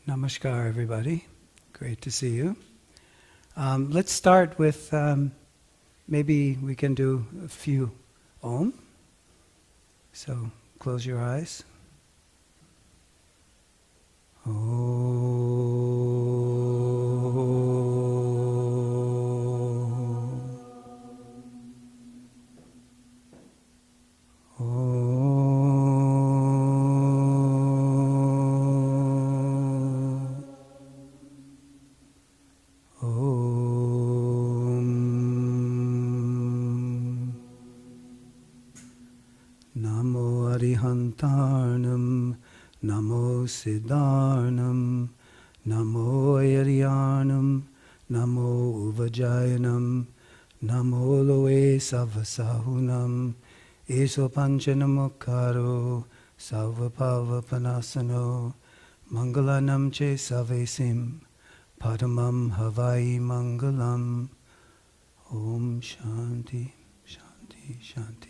Namaskar, everybody. Great to see you. Let's start with, maybe we can do a few Om. So close your eyes. Namo Arihantarnam, Namo Siddharnam, Namo Yaryanam, Namo Uvajayanam, Namo Loe Savasahunam, Eso Panchanamukaro, Savapavapanasano, Mangalanam Che Savesim, Padamam Havai Mangalam, Om Shanti, Shanti, Shanti.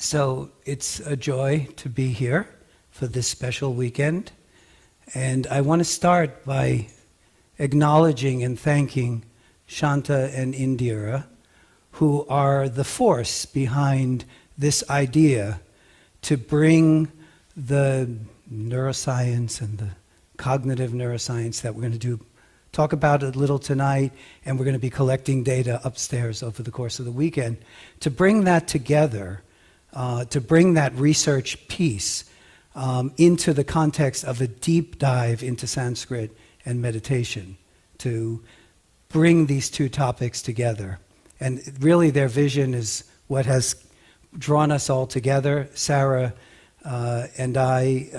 So it's a joy to be here for this special weekend. And I want to start by acknowledging and thanking Shanta and Indira, who are the force behind this idea to bring the neuroscience and the cognitive neuroscience that we're going to talk about a little tonight, and we're going to be collecting data upstairs over the course of the weekend, to bring that together, to bring that research piece into the context of a deep dive into Sanskrit and meditation, to bring these two topics together. And really their vision is what has drawn us all together. Sarah and I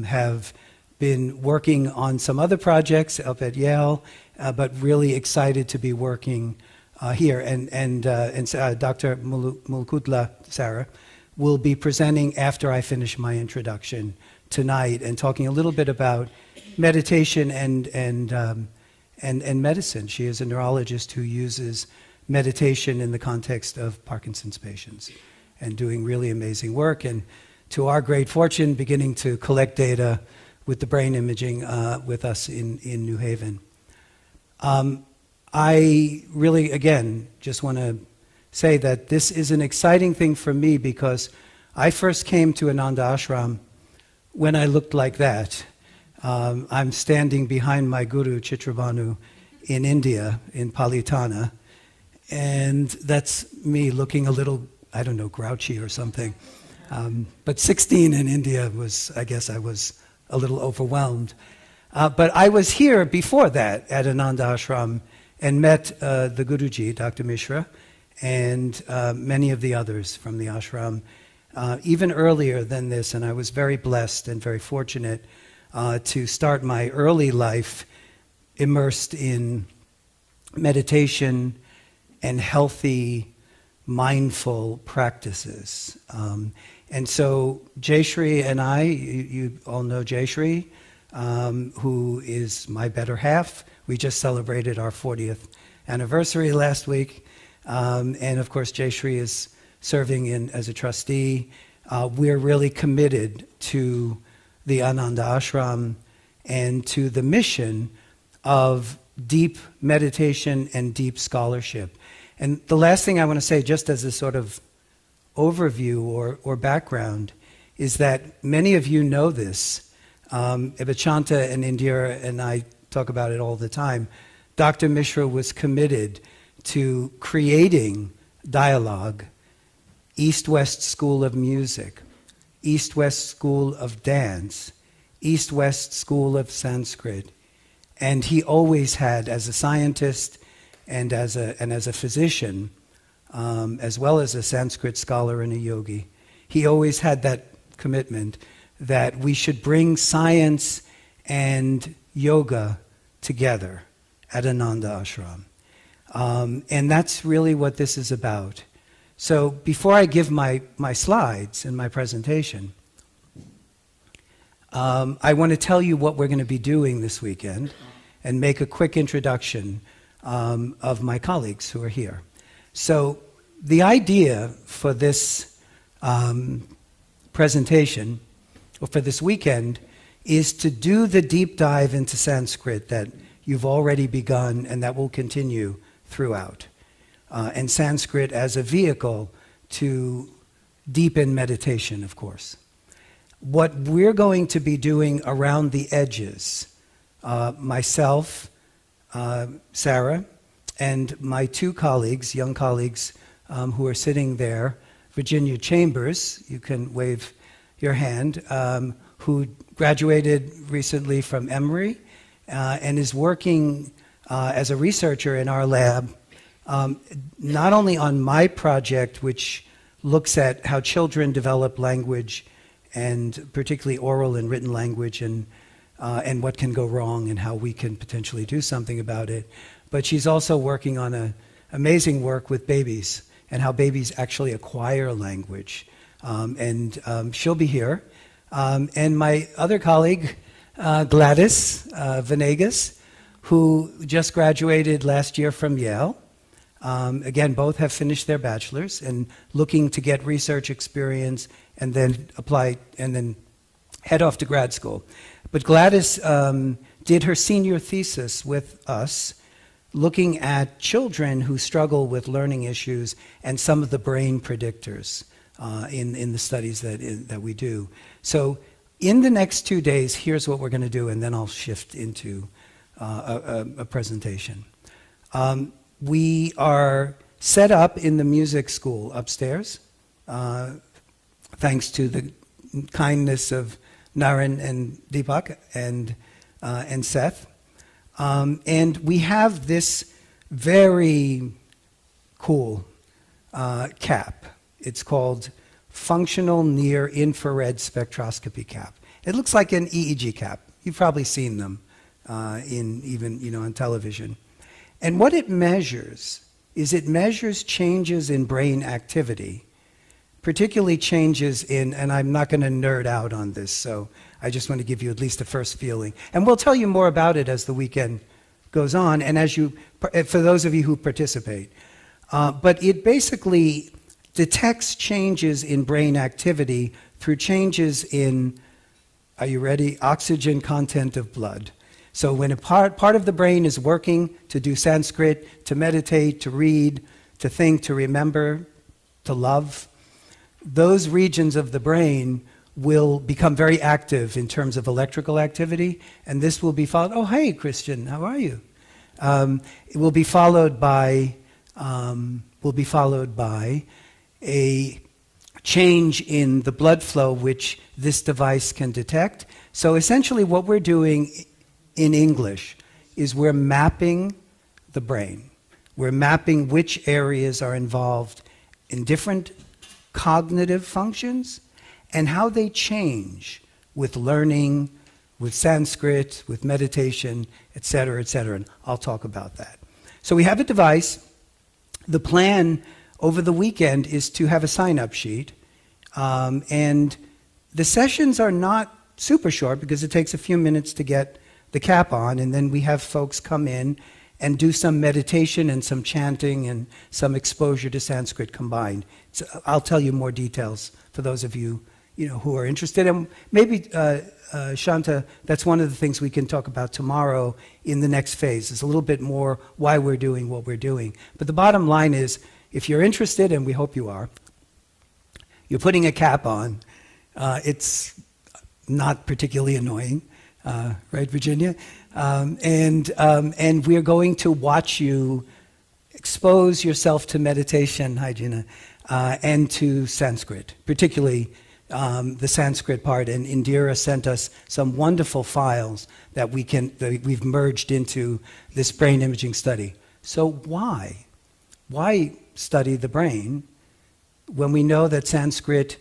have been working on some other projects up at Yale, but really excited to be working here. And Dr. Mulukutla, Sarah, will be presenting after I finish my introduction tonight and talking a little bit about meditation and medicine. She is a neurologist who uses meditation in the context of Parkinson's patients and doing really amazing work, and to our great fortune, beginning to collect data with the brain imaging with us in New Haven. I really, again, just want to say that this is an exciting thing for me because I first came to Ananda Ashram when I looked like that. I'm standing behind my guru, Chitrabhanu, in India, in Palitana, and that's me looking a little, I don't know, grouchy or something. But 16 in India was, I guess I was a little overwhelmed. But I was here before that at Ananda Ashram and met the Guruji, Dr. Mishra, and many of the others from the ashram, even earlier than this, and I was very blessed and very fortunate to start my early life immersed in meditation and healthy, mindful practices. And so Jayashree and I, you all know Jayashree, who is my better half. We just celebrated our 40th anniversary last week. And of course, Jayashree is serving as a trustee. We're really committed to the Ananda Ashram and to the mission of deep meditation and deep scholarship. And the last thing I want to say, just as a sort of overview or background, is that many of you know this. But Shanta and Indira and I talk about it all the time. Dr. Mishra was committed to creating dialogue, East-West School of Music, East-West School of Dance, East-West School of Sanskrit. And he always had, as a scientist and as a physician, as well as a Sanskrit scholar and a yogi, he always had that commitment that we should bring science and yoga together at Ananda Ashram. And that's really what this is about. So before I give my slides and my presentation, I want to tell you what we're going to be doing this weekend and make a quick introduction of my colleagues who are here. So the idea for this presentation, or for this weekend, is to do the deep dive into Sanskrit that you've already begun and that will continue throughout. And Sanskrit as a vehicle to deepen meditation, of course. What we're going to be doing around the edges, myself, Sarah, and my two colleagues, young colleagues who are sitting there, Virginia Chambers, you can wave your hand, who graduated recently from Emory and is working as a researcher in our lab, not only on my project, which looks at how children develop language, and particularly oral and written language, and what can go wrong and how we can potentially do something about it. But she's also working on amazing work with babies and how babies actually acquire language. And she'll be here. And my other colleague, Gladys Venegas, who just graduated last year from Yale. Again, both have finished their bachelor's and looking to get research experience and then apply and then head off to grad school. But Gladys did her senior thesis with us, looking at children who struggle with learning issues and some of the brain predictors in the studies that we do. So in the next 2 days, here's what we're going to do, and then I'll shift into a presentation. We are set up in the music school upstairs, thanks to the kindness of Naren and Deepak and Seth. And we have this very cool cap. It's called Functional Near Infrared Spectroscopy cap. It looks like an EEG cap. You've probably seen them on television. And what it measures is it measures changes in brain activity, particularly changes in, and I'm not going to nerd out on this, so I just want to give you at least a first feeling. And we'll tell you more about it as the weekend goes on, and for those of you who participate. But it basically detects changes in brain activity through changes in, are you ready, oxygen content of blood. So when a part of the brain is working to do Sanskrit, to meditate, to read, to think, to remember, to love, those regions of the brain will become very active in terms of electrical activity, and this will be followed, oh, hey, Christian, how are you? It will be followed by a change in the blood flow, which this device can detect. So essentially what we're doing in English is we're mapping the brain. We're mapping which areas are involved in different cognitive functions and how they change with learning, with Sanskrit, with meditation, et cetera, and I'll talk about that. So we have a device. The plan over the weekend is to have a sign-up sheet, and the sessions are not super short because it takes a few minutes to get the cap on, and then we have folks come in and do some meditation and some chanting and some exposure to Sanskrit combined. So I'll tell you more details for those of you, who are interested. And maybe, Shanta, that's one of the things we can talk about tomorrow in the next phase. It's a little bit more why we're doing what we're doing. But the bottom line is, if you're interested, and we hope you are, you're putting a cap on. It's not particularly annoying. Right, Virginia? And we're going to watch you expose yourself to meditation, hi Gina, and to Sanskrit, particularly the Sanskrit part. And Indira sent us some wonderful files that we've merged into this brain imaging study. So why study the brain when we know that Sanskrit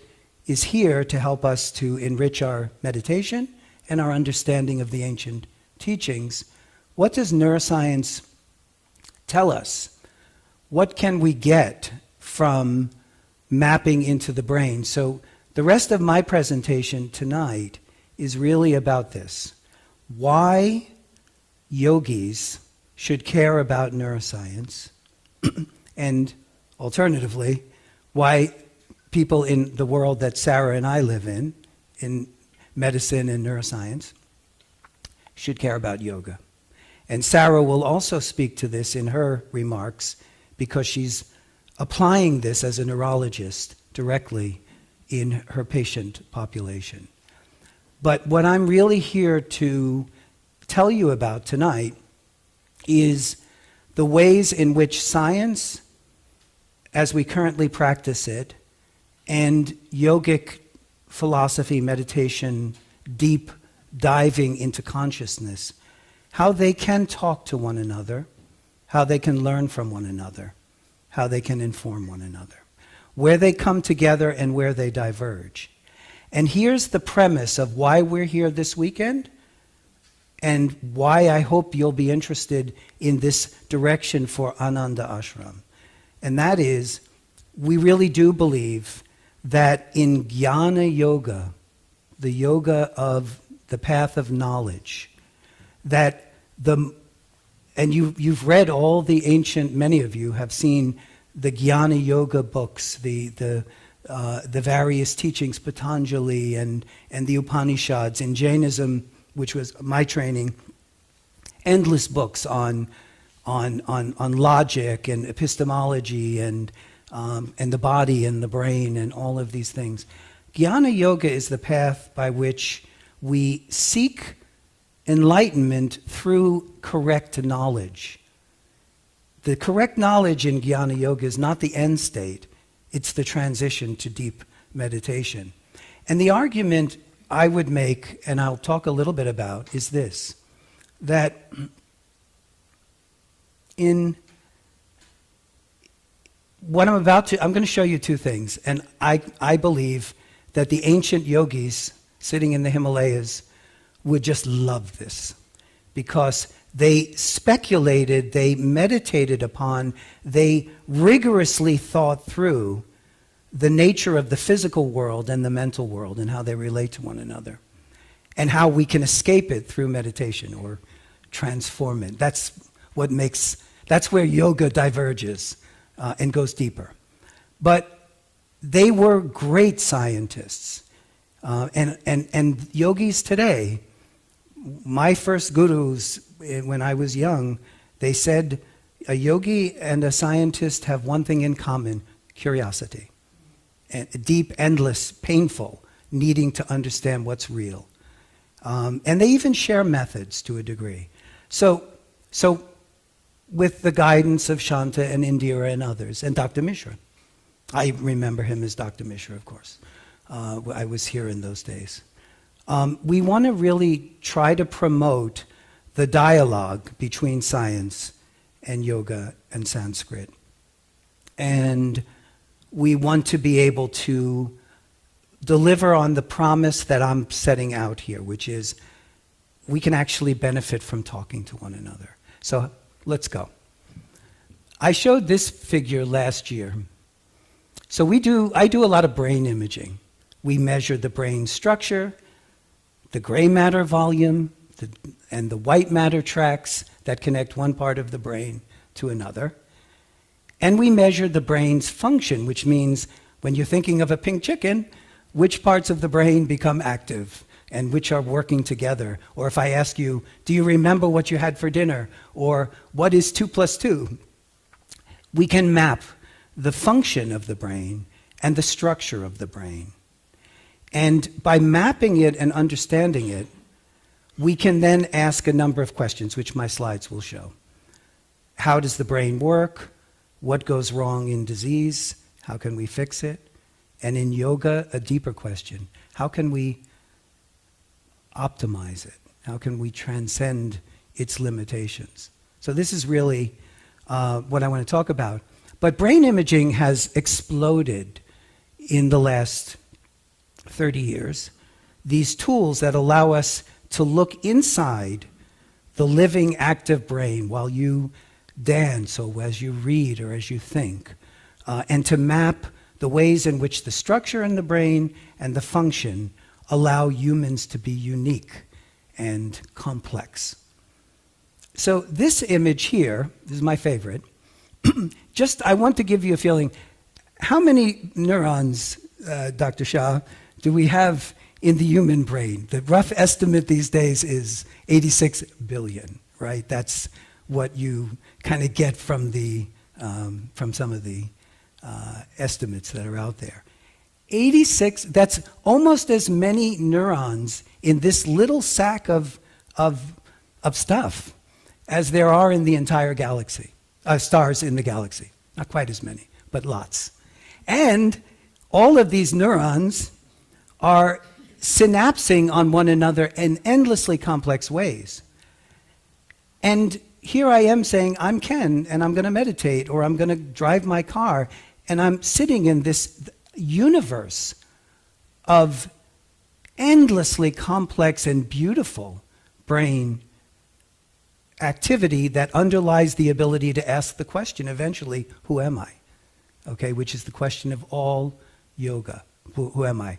is here to help us to enrich our meditation and our understanding of the ancient teachings? What does neuroscience tell us? What can we get from mapping into the brain? So the rest of my presentation tonight is really about this. Why yogis should care about neuroscience, and alternatively, why people in the world that Sarah and I live in medicine and neuroscience should care about yoga. And Sarah will also speak to this in her remarks because she's applying this as a neurologist directly in her patient population. But what I'm really here to tell you about tonight is the ways in which science, as we currently practice it, and yogic philosophy, meditation, deep diving into consciousness, how they can talk to one another, how they can learn from one another, how they can inform one another, where they come together and where they diverge. And here's the premise of why we're here this weekend and why I hope you'll be interested in this direction for Ananda Ashram. And that is, we really do believe that in Jnana Yoga, the yoga of the path of knowledge, that and you've read all the ancient, many of you have seen the Jnana Yoga books, the various teachings, Patanjali and the Upanishads. In Jainism, which was my training, endless books on logic and epistemology and the body and the brain and all of these things. Jnana Yoga is the path by which we seek enlightenment through correct knowledge. The correct knowledge in Jnana Yoga is not the end state, it's the transition to deep meditation. And the argument I would make, and I'll talk a little bit about, is this, that in what I'm going to show you two things, and I believe that the ancient yogis sitting in the Himalayas would just love this, because they speculated, they meditated upon, they rigorously thought through the nature of the physical world and the mental world and how they relate to one another, and how we can escape it through meditation or transform it. That's where yoga diverges and goes deeper. But they were great scientists. And yogis today, my first gurus when I was young, they said a yogi and a scientist have one thing in common: curiosity. And deep, endless, painful, needing to understand what's real. And they even share methods to a degree. So with the guidance of Shanta and Indira and others, and Dr. Mishra. I remember him as Dr. Mishra, of course. I was here in those days. We want to really try to promote the dialogue between science and yoga and Sanskrit. And we want to be able to deliver on the promise that I'm setting out here, which is we can actually benefit from talking to one another. So let's go. I showed this figure last year. So I do a lot of brain imaging. We measure the brain structure, the gray matter volume, and the white matter tracts that connect one part of the brain to another. And we measure the brain's function, which means when you're thinking of a pink chicken, which parts of the brain become active and which are working together. Or if I ask you, do you remember what you had for dinner? Or what is 2 + 2? We can map the function of the brain and the structure of the brain. And by mapping it and understanding it, we can then ask a number of questions, which my slides will show. How does the brain work? What goes wrong in disease? How can we fix it? And in yoga, a deeper question. How can we optimize it? How can we transcend its limitations? So this is really what I want to talk about. But brain imaging has exploded in the last 30 years. These tools that allow us to look inside the living, active brain while you dance or as you read or as you think, and to map the ways in which the structure in the brain and the function allow humans to be unique and complex. So this image here, this is my favorite, I want to give you a feeling. How many neurons, Dr. Shah, do we have in the human brain. The rough estimate these days is 86 billion, right? That's what you kind of get from some of the estimates that are out there. 86, that's almost as many neurons in this little sack of stuff as there are in the entire galaxy, stars in the galaxy. Not quite as many, but lots. And all of these neurons are synapsing on one another in endlessly complex ways. And here I am saying, I'm Ken, and I'm going to meditate, or I'm going to drive my car, and I'm sitting in this universe of endlessly complex and beautiful brain activity that underlies the ability to ask the question eventually, who am I? Okay, which is the question of all yoga. Who am I?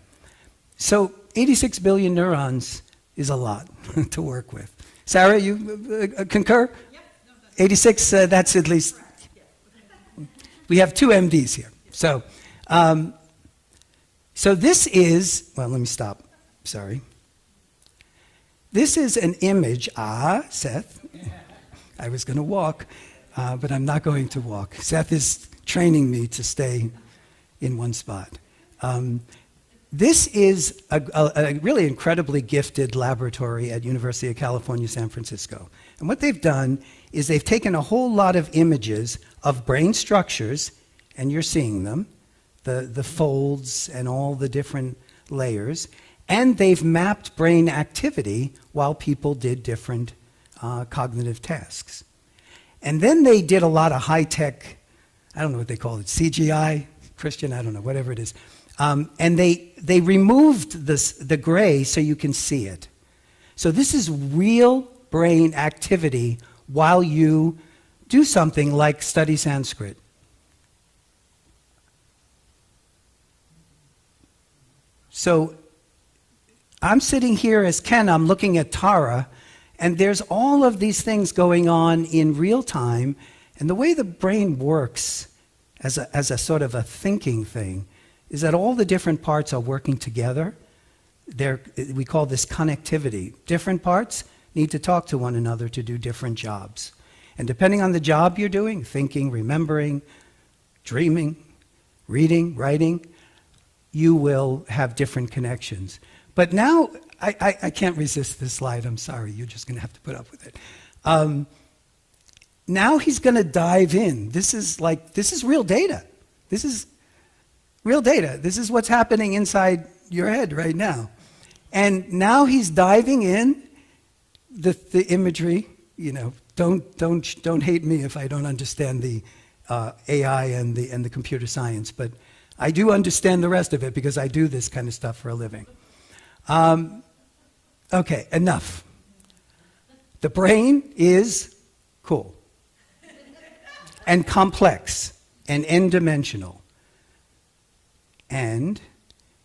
So 86 billion neurons is a lot to work with. Sarah, you concur? Yep. No, 86, that's at least... We have two MDs here. So, so this is... Well, let me stop. Sorry. This is an image... Seth. I was going to walk, but I'm not going to walk. Seth is training me to stay in one spot. This is a really incredibly gifted laboratory at University of California, San Francisco. And what they've done is they've taken a whole lot of images of brain structures, and you're seeing them, the folds and all the different layers, and they've mapped brain activity while people did different cognitive tasks. And then they did a lot of high-tech, I don't know what they call it, CGI, Christian, I don't know, whatever it is. And they removed the gray so you can see it. So this is real brain activity while you do something like study Sanskrit. So I'm sitting here as Ken, I'm looking at Tara, and there's all of these things going on in real time, and the way the brain works as a sort of a thinking thing is that all the different parts are working together. We call this connectivity. Different parts need to talk to one another to do different jobs. And depending on the job you're doing, thinking, remembering, dreaming, reading, writing, you will have different connections. But now, I can't resist this slide, I'm sorry, you're just going to have to put up with it. Now he's going to dive in. This is real data. This is real data. This is what's happening inside your head right now. And now he's diving in the imagery, don't hate me if I don't understand the AI and the computer science, but I do understand the rest of it because I do this kind of stuff for a living. Okay, enough. The brain is cool and complex and n-dimensional. And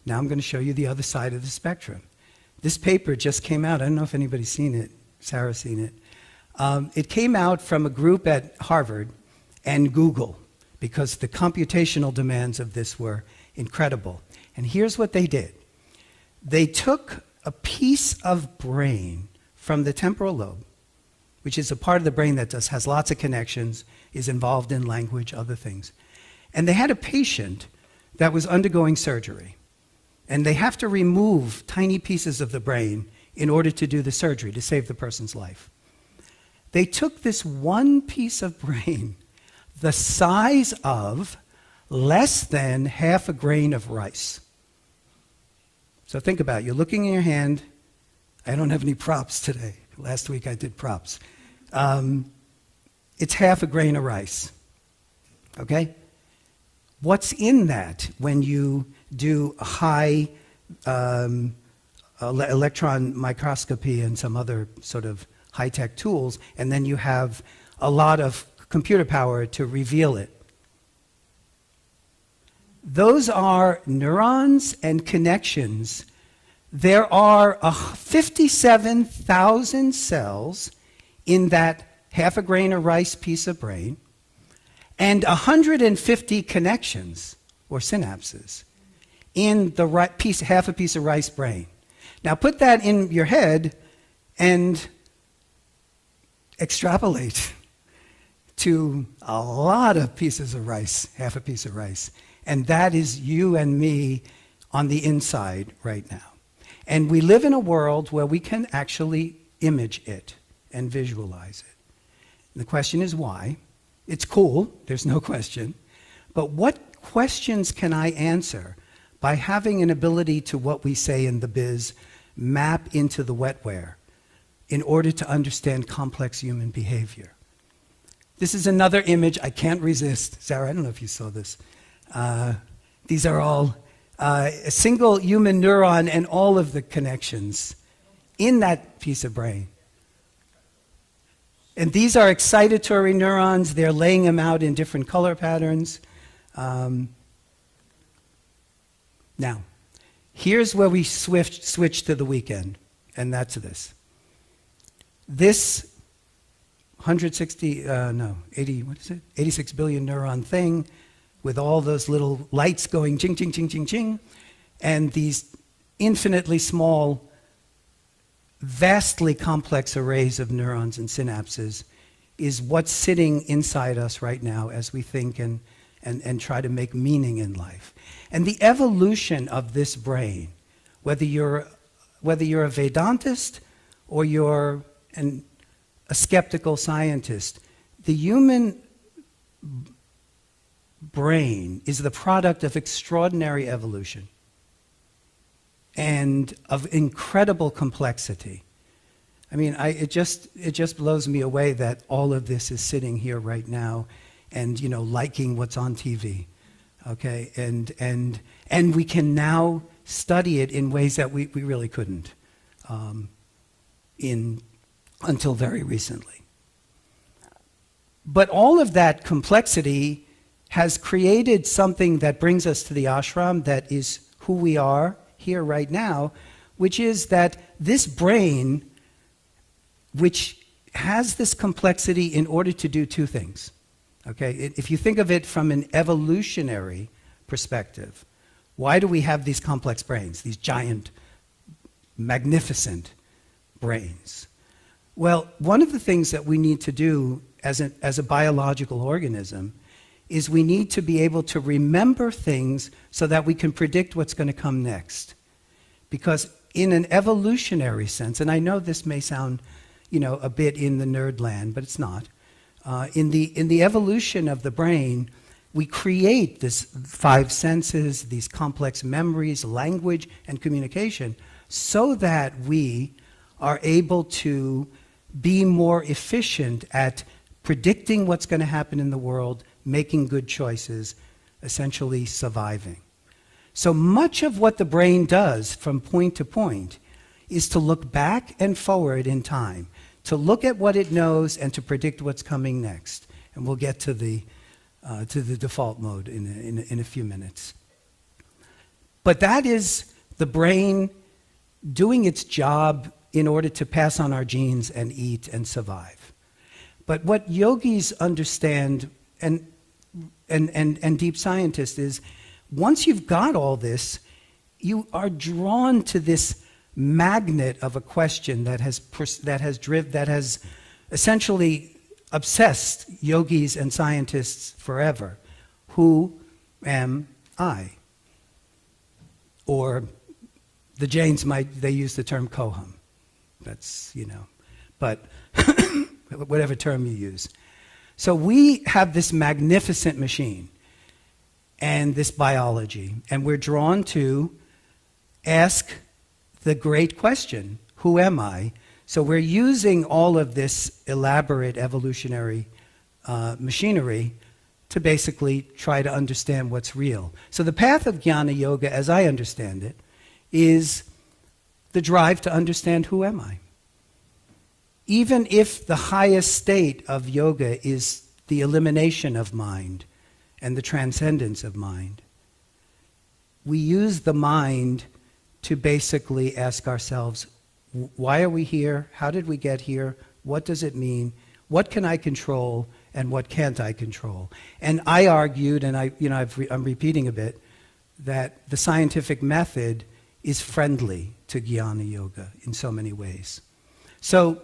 now I'm going to show you the other side of the spectrum. This paper just came out. I don't know if anybody's seen it. Sarah's seen it. It came out from a group at Harvard and Google because the computational demands of this were incredible. And here's what they did. They took a piece of brain from the temporal lobe, which is a part of the brain that has lots of connections, is involved in language, other things. And they had a patient that was undergoing surgery. And they have to remove tiny pieces of the brain in order to do the surgery, to save the person's life. They took this one piece of brain, the size of less than half a grain of rice. So think about it. You're looking in your hand. I don't have any props today. Last week I did props. It's half a grain of rice. Okay? What's in that when you do high electron microscopy and some other sort of high-tech tools, and then you have a lot of computer power to reveal it? Those are neurons and connections. There are 57,000 cells in that half a grain of rice piece of brain, and 150 connections, or synapses, in the half a piece of rice brain. Now put that in your head and extrapolate to a lot of pieces of rice, half a piece of rice. And that is you and me on the inside right now. And we live in a world where we can actually image it and visualize it. And the question is why? It's cool, there's no question. But what questions can I answer by having an ability to, what we say in the biz, map into the wetware in order to understand complex human behavior? This is another image I can't resist. Sarah, I don't know if you saw this. These are all a single human neuron and all of the connections in that piece of brain. And these are excitatory neurons. They're laying them out in different color patterns. Now, here's where we switch to the weekend, and that's this. This 86 billion neuron thing with all those little lights going ching, ching, ching, ching, ching, and these infinitely small, vastly complex arrays of neurons and synapses is what's sitting inside us right now as we think and try to make meaning in life. And the evolution of this brain, whether you're a Vedantist or you're a skeptical scientist, the human brain is the product of extraordinary evolution and of incredible complexity. I mean, it just blows me away that all of this is sitting here right now and, liking what's on TV, okay? And we can now study it in ways that we really couldn't until very recently. But all of that complexity has created something that brings us to the ashram that is who we are here right now, which is that this brain, which has this complexity in order to do two things. Okay, if you think of it from an evolutionary perspective, why do we have these complex brains, these giant, magnificent brains? Well, one of the things that we need to do as a biological organism is we need to be able to remember things so that we can predict what's going to come next. Because in an evolutionary sense, and I know this may sound, a bit in the nerd land, but it's not. In the evolution of the brain, we create this 5 senses, these complex memories, language, and communication, so that we are able to be more efficient at predicting what's going to happen in the world, making good choices, essentially surviving. So much of what the brain does from point to point is to look back and forward in time, to look at what it knows and to predict what's coming next. And we'll get to the default mode in a few minutes. But that is the brain doing its job in order to pass on our genes and eat and survive. But what yogis understand and deep scientists is, once you've got all this, you are drawn to this magnet of a question that has essentially obsessed yogis and scientists forever. Who am I? Or the Jains they use the term koham. That's, but whatever term you use. So we have this magnificent machine and this biology, and we're drawn to ask the great question, who am I? So we're using all of this elaborate evolutionary machinery to basically try to understand what's real. So the path of Jnana Yoga, as I understand it, is the drive to understand who am I. Even if the highest state of yoga is the elimination of mind and the transcendence of mind, we use the mind to basically ask ourselves, why are we here? How did we get here? What does it mean? What can I control and what can't I control? And I argued, and I'm repeating a bit, that the scientific method is friendly to Jnana Yoga in so many ways. So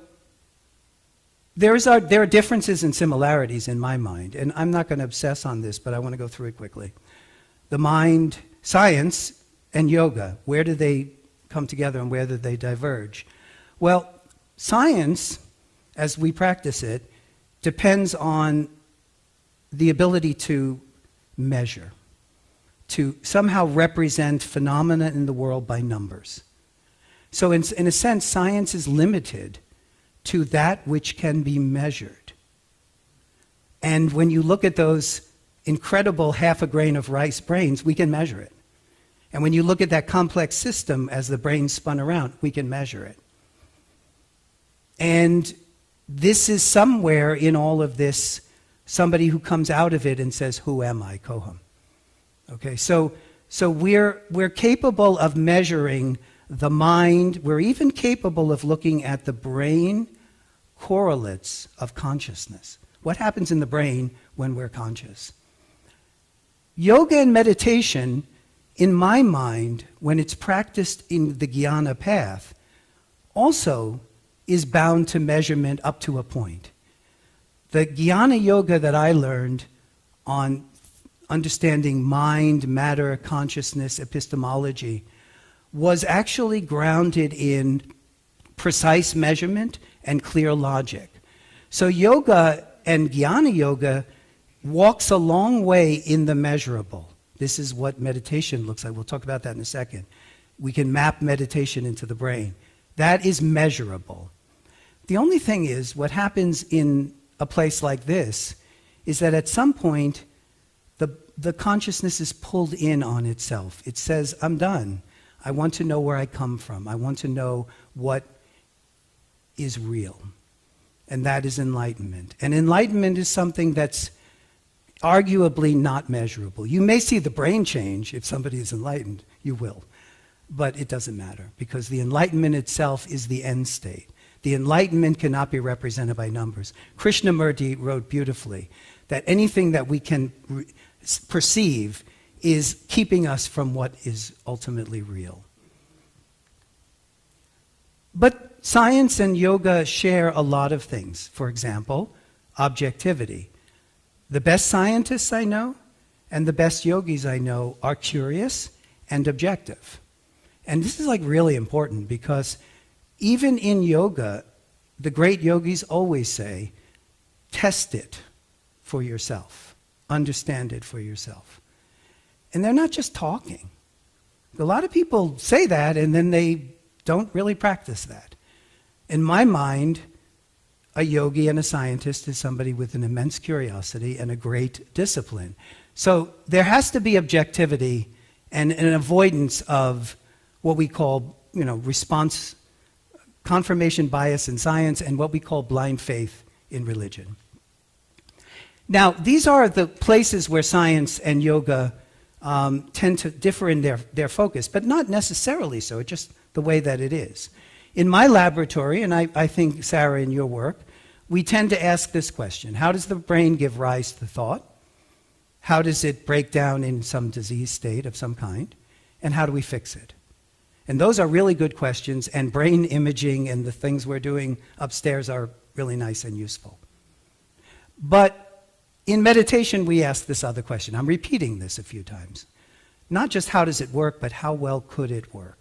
there are differences and similarities in my mind, and I'm not going to obsess on this, but I want to go through it quickly. The mind, science, and yoga, where do they come together and where do they diverge? Well, science, as we practice it, depends on the ability to measure, to somehow represent phenomena in the world by numbers. So in a sense, science is limited to that which can be measured. And when you look at those incredible half a grain of rice brains, we can measure it. And when you look at that complex system as the brain spun around, we can measure it. And this is somewhere in all of this, somebody who comes out of it and says, who am I, Koham? Okay, so we're capable of measuring the mind. We're even capable of looking at the brain correlates of consciousness. What happens in the brain when we're conscious? Yoga and meditation, in my mind, when it's practiced in the jnana path, also is bound to measurement up to a point. The jnana yoga that I learned on understanding mind, matter, consciousness, epistemology, was actually grounded in precise measurement and clear logic. So yoga and jnana yoga walks a long way in the measurable. This is what meditation looks like. We'll talk about that in a second. We can map meditation into the brain. That is measurable. The only thing is, what happens in a place like this is that at some point, the consciousness is pulled in on itself. It says, I'm done. I want to know where I come from. I want to know what is real. And that is enlightenment. And enlightenment is something that's arguably not measurable. You may see the brain change if somebody is enlightened. You will. But it doesn't matter, because the enlightenment itself is the end state. The enlightenment cannot be represented by numbers. Krishnamurti wrote beautifully that anything that we can perceive is keeping us from what is ultimately real. But science and yoga share a lot of things. For example, objectivity. The best scientists I know and the best yogis I know are curious and objective. And this is like really important, because even in yoga, the great yogis always say, test it for yourself. Understand it for yourself. And they're not just talking. A lot of people say that and then they don't really practice that. In my mind, a yogi and a scientist is somebody with an immense curiosity and a great discipline. So there has to be objectivity and an avoidance of what we call, response, confirmation bias in science, and what we call blind faith in religion. Now, these are the places where science and yoga tend to differ in their focus, but not necessarily so. It's just the way that it is. In my laboratory, and I think, Sarah, in your work, we tend to ask this question: how does the brain give rise to thought? How does it break down in some disease state of some kind? And how do we fix it? And those are really good questions, and brain imaging and the things we're doing upstairs are really nice and useful. But in meditation, we ask this other question. I'm repeating this a few times. Not just how does it work, but how well could it work?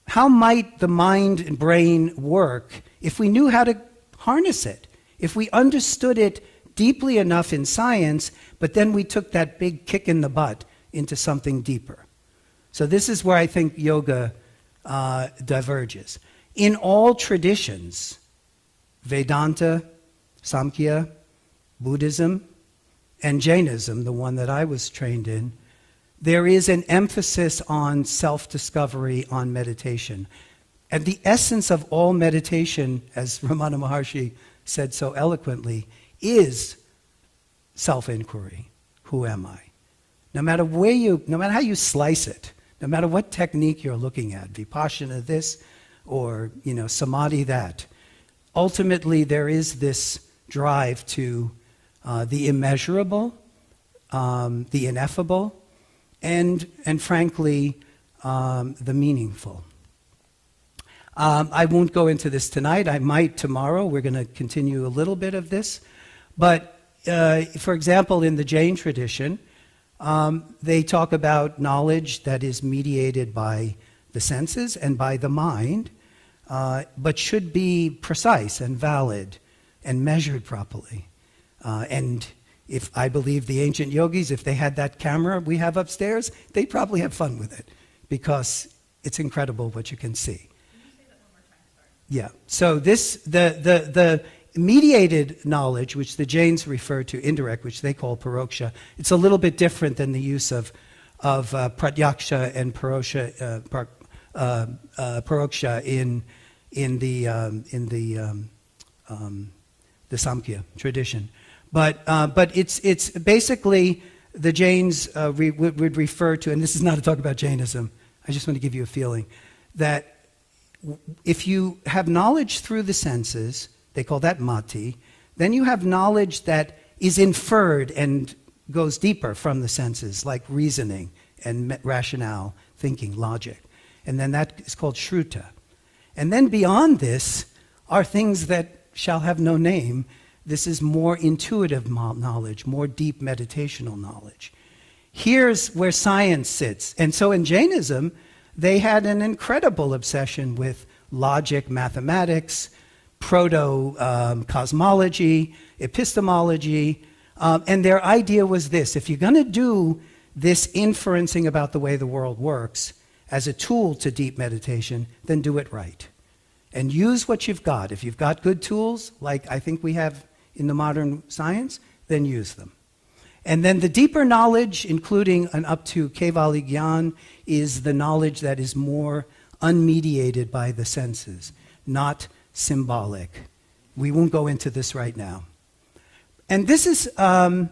How might the mind and brain work if we knew how to harness it? If we understood it deeply enough in science, but then we took that big kick in the butt into something deeper. So this is where I think yoga diverges. In all traditions, Vedanta, Samkhya, Buddhism, and Jainism, the one that I was trained in, there is an emphasis on self-discovery, on meditation. And the essence of all meditation, as Ramana Maharshi said so eloquently, is self-inquiry. Who am I? No matter how you slice it, no matter what technique you're looking at, Vipassana this, or Samadhi that, ultimately there is this drive to the immeasurable, the ineffable, and frankly, the meaningful. I won't go into this tonight. I might tomorrow. We're going to continue a little bit of this. But, for example, in the Jain tradition, they talk about knowledge that is mediated by the senses and by the mind, but should be precise and valid and measured properly. And if I believe the ancient yogis, if they had that camera we have upstairs, they'd probably have fun with it, because it's incredible what you can see. Yeah. So the mediated knowledge, which the Jains refer to, indirect, which they call paroksha, it's a little bit different than the use of pratyaksha and paroksha in the Samkhya tradition. But it's basically the Jains would refer to, and this is not to talk about Jainism, I just want to give you a feeling, that if you have knowledge through the senses, they call that mati, then you have knowledge that is inferred and goes deeper from the senses, like reasoning and rationale, thinking, logic. And then that is called shruta. And then beyond this are things that shall have no name. This is more intuitive knowledge, more deep meditational knowledge. Here's where science sits. And so in Jainism, they had an incredible obsession with logic, mathematics, proto-cosmology, epistemology, and their idea was this: if you're going to do this inferencing about the way the world works as a tool to deep meditation, then do it right. And use what you've got. If you've got good tools, like I think we have in the modern science, then use them. And then the deeper knowledge, including an up to Kevali Gyan, is the knowledge that is more unmediated by the senses, not symbolic. We won't go into this right now. And this is, I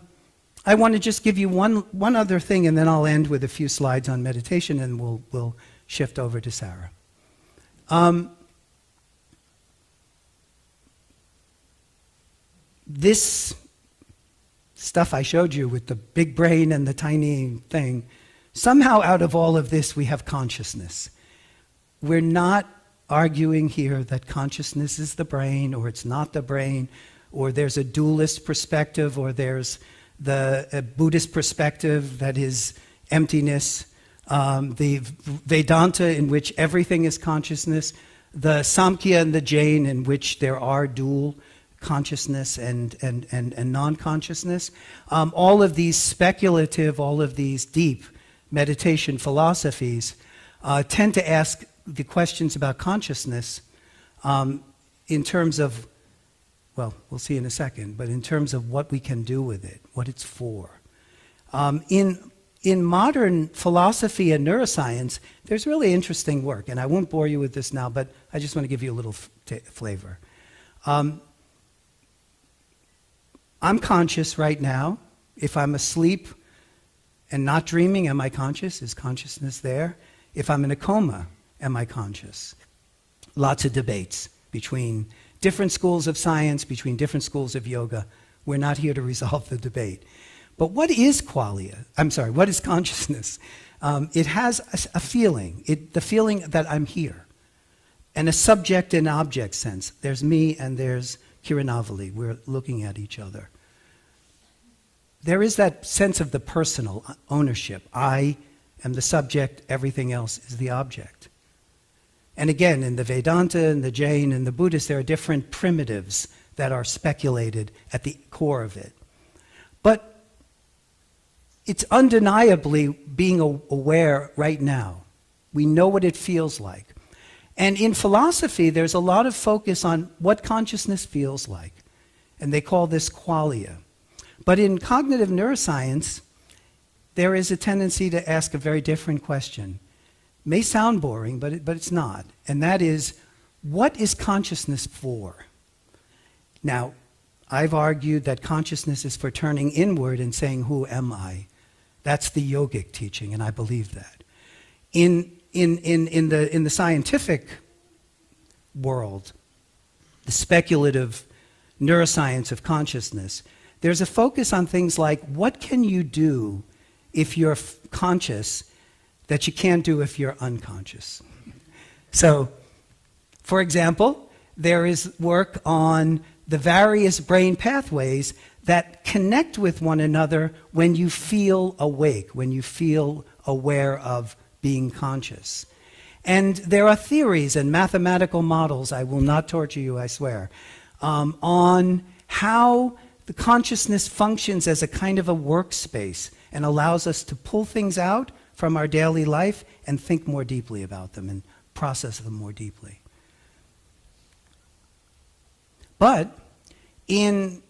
want to just give you one other thing, and then I'll end with a few slides on meditation, and we'll shift over to Sarah. This stuff I showed you with the big brain and the tiny thing, somehow out of all of this we have consciousness. We're not arguing here that consciousness is the brain, or it's not the brain, or there's a dualist perspective, or there's the Buddhist perspective that is emptiness, the Vedanta in which everything is consciousness, the Samkhya and the Jain in which there are dual consciousness and non-consciousness. All of these speculative, all of these deep meditation philosophies tend to ask the questions about consciousness in terms of, well, we'll see in a second, but in terms of what we can do with it, what it's for. In modern philosophy and neuroscience, there's really interesting work, and I won't bore you with this now, but I just want to give you a little flavor. I'm conscious right now. If I'm asleep and not dreaming, am I conscious? Is consciousness there? If I'm in a coma, am I conscious? Lots of debates between different schools of science, between different schools of yoga. We're not here to resolve the debate. But what is qualia? What is consciousness? It has a feeling, the feeling that I'm here, and a subject and object sense. There's me and there's Kiranavali. We're looking at each other. There is that sense of the personal ownership. I am the subject, everything else is the object. And again, in the Vedanta and the Jain and the Buddhist, there are different primitives that are speculated at the core of it. But it's undeniably being aware right now. We know what it feels like. And in philosophy, there's a lot of focus on what consciousness feels like. And they call this qualia. But in cognitive neuroscience, there is a tendency to ask a very different question. May sound boring, but it's not. And that is, what is consciousness for? Now, I've argued that consciousness is for turning inward and saying, who am I? That's the yogic teaching, and I believe that. In the scientific world, the speculative neuroscience of consciousness, there's a focus on things like, what can you do if you're conscious that you can't do if you're unconscious. So, for example, there is work on the various brain pathways that connect with one another when you feel awake, when you feel aware of being conscious. And there are theories and mathematical models, I will not torture you, I swear, on how the consciousness functions as a kind of a workspace and allows us to pull things out from our daily life and think more deeply about them and process them more deeply. But in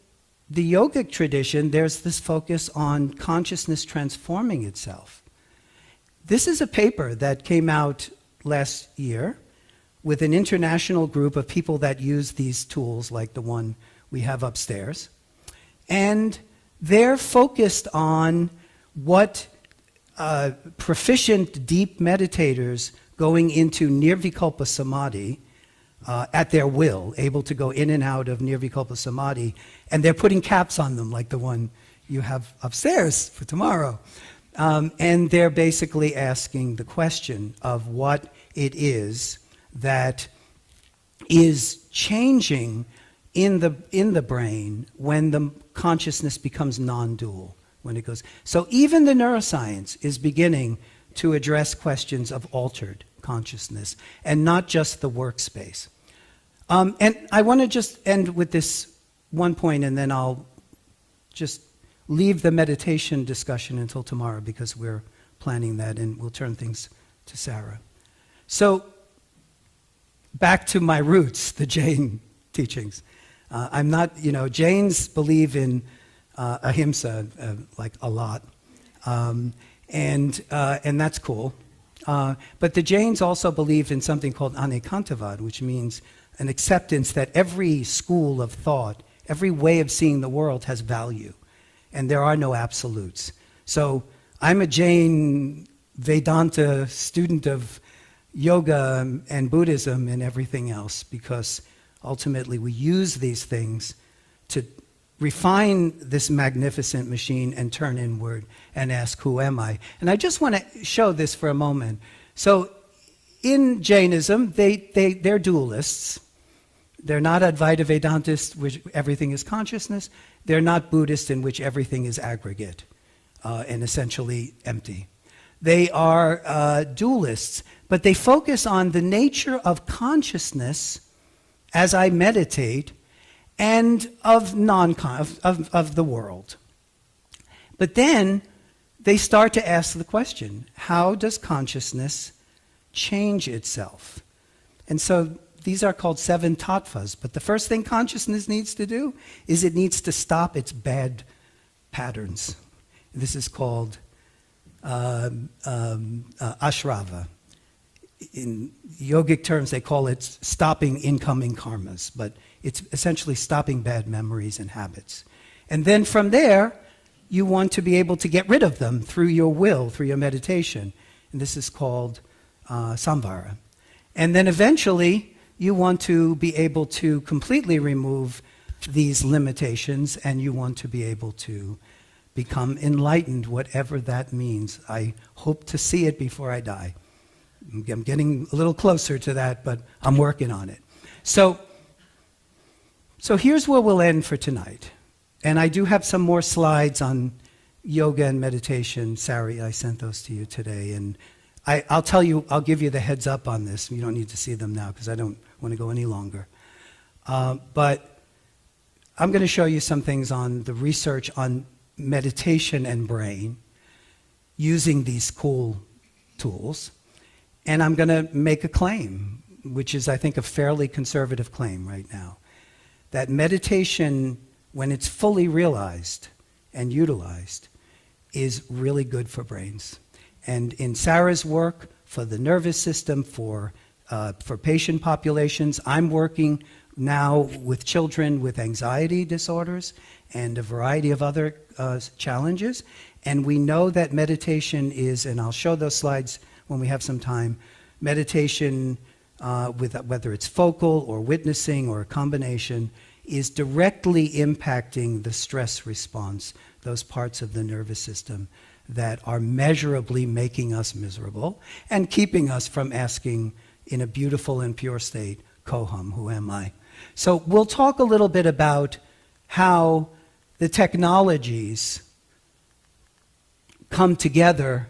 the yogic tradition, there's this focus on consciousness transforming itself. This is a paper that came out last year with an international group of people that use these tools like the one we have upstairs. And they're focused on what proficient deep meditators going into nirvikalpa samadhi at their will, able to go in and out of nirvikalpa samadhi, and they're putting caps on them like the one you have upstairs for tomorrow. And they're basically asking the question of what it is that is changing in the brain when the consciousness becomes non-dual, when it goes. So even the neuroscience is beginning to address questions of altered consciousness and not just the workspace. And I want to just end with this one point, and then I'll just leave the meditation discussion until tomorrow because we're planning that and we'll turn things to Sarah. So back to my roots, the Jain teachings. I'm not, Jains believe in ahimsa like a lot, and that's cool. But the Jains also believe in something called anekantavad, which means an acceptance that every school of thought, every way of seeing the world has value, and there are no absolutes. So I'm a Jain Vedanta student of yoga and Buddhism and everything else because ultimately we use these things to refine this magnificent machine and turn inward and ask, who am I? And I just want to show this for a moment. So in Jainism, they're dualists. They're not Advaita Vedantists, which everything is consciousness. They're not Buddhists, in which everything is aggregate and essentially empty. They are dualists, but they focus on the nature of consciousness as I meditate and of the world. But then they start to ask the question, how does consciousness change itself? And so these are called 7 tattvas, but the first thing consciousness needs to do is it needs to stop its bad patterns. This is called ashrava. In yogic terms, they call it stopping incoming karmas, but it's essentially stopping bad memories and habits. And then from there, you want to be able to get rid of them through your will, through your meditation. And this is called samvara. And then eventually, you want to be able to completely remove these limitations, and you want to be able to become enlightened, whatever that means. I hope to see it before I die. I'm getting a little closer to that, but I'm working on it. So here's where we'll end for tonight. And I do have some more slides on yoga and meditation. Sari, I sent those to you today. And I'll tell you, I'll give you the heads up on this. You don't need to see them now because I don't want to go any longer. But I'm going to show you some things on the research on meditation and brain using these cool tools. And I'm going to make a claim, which is, I think, a fairly conservative claim right now, that meditation, when it's fully realized and utilized, is really good for brains. And in Sarah's work for the nervous system, for patient populations, I'm working now with children with anxiety disorders and a variety of other challenges. And we know that meditation is, and I'll show those slides when we have some time, meditation, with whether it's focal or witnessing or a combination, is directly impacting the stress response, those parts of the nervous system that are measurably making us miserable and keeping us from asking in a beautiful and pure state, Koham, who am I? So we'll talk a little bit about how the technologies come together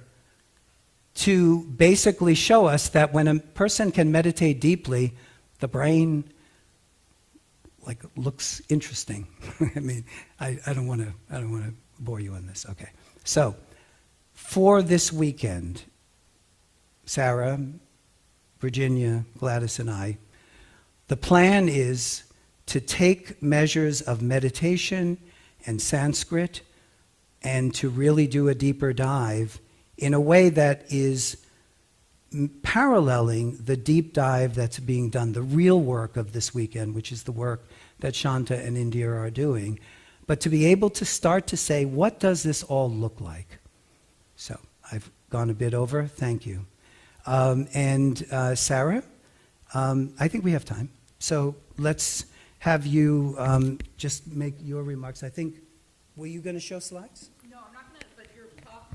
to basically show us that when a person can meditate deeply, the brain looks interesting. I mean, I don't want to bore you on this. Okay. So, for this weekend, Sarah, Virginia, Gladys, and I, the plan is to take measures of meditation and Sanskrit and to really do a deeper dive in a way that is paralleling the deep dive that's being done, the real work of this weekend, which is the work that Shanta and Indira are doing, but to be able to start to say, what does this all look like? So, I've gone a bit over, thank you. Sarah, I think we have time. So let's have you just make your remarks. I think, were you going to show slides? No, I'm not going to, but your talk.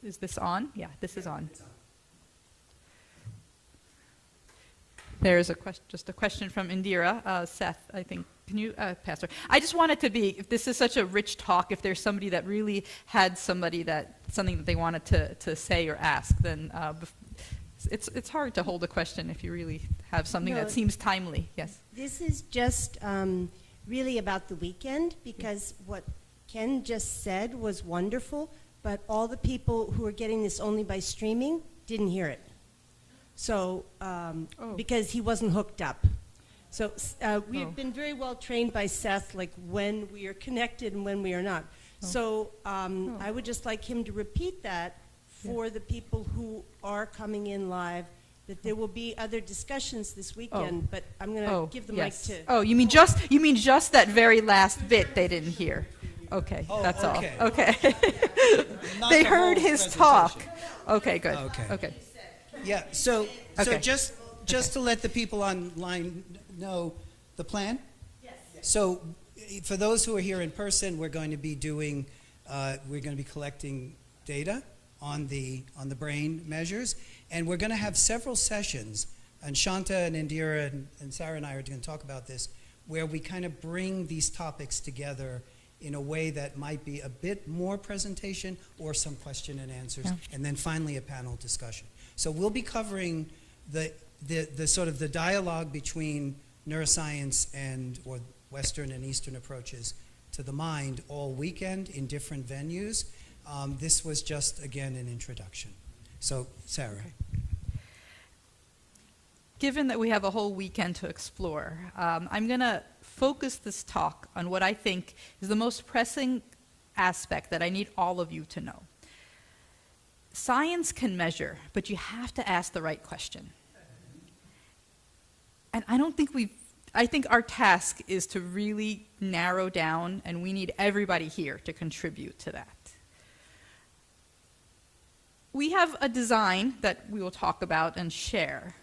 Is this on? Yeah, this is on. There's just a question from Indira. Seth, I think. Can you, Pastor? I just want it to be, if this is such a rich talk, if there's somebody that really had something that they wanted to say or ask, then it's hard to hold a question if you really have something that seems timely. Yes. This is just really about the weekend, because what Ken just said was wonderful, but all the people who are getting this only by streaming didn't hear it. So, because he wasn't hooked up. So we've been very well trained by Seth, like when we are connected and when we are not. So I would just like him to repeat that for the people who are coming in live, that there will be other discussions this weekend, but I'm going to give the mic to... Oh, you mean just that very last bit they didn't hear? Okay, that's all. Okay. They heard his talk. Okay, good. Okay. Yeah, so just to let the people online know the plan. Yes. So for those who are here in person, we're going to be collecting data on the brain measures, and we're going to have several sessions, and Shanta and Indira and Sarah and I are going to talk about this, where we kind of bring these topics together in a way that might be a bit more presentation or some question and answers, and then finally a panel discussion. So we'll be covering the sort of the dialogue between neuroscience or Western and Eastern approaches to the mind all weekend in different venues. This was just, again, an introduction. So, Sarah. Given that we have a whole weekend to explore, I'm going to focus this talk on what I think is the most pressing aspect that I need all of you to know. Science can measure, but you have to ask the right question. And I think our task is to really narrow down, and we need everybody here to contribute to that. We have a design that we will talk about and share.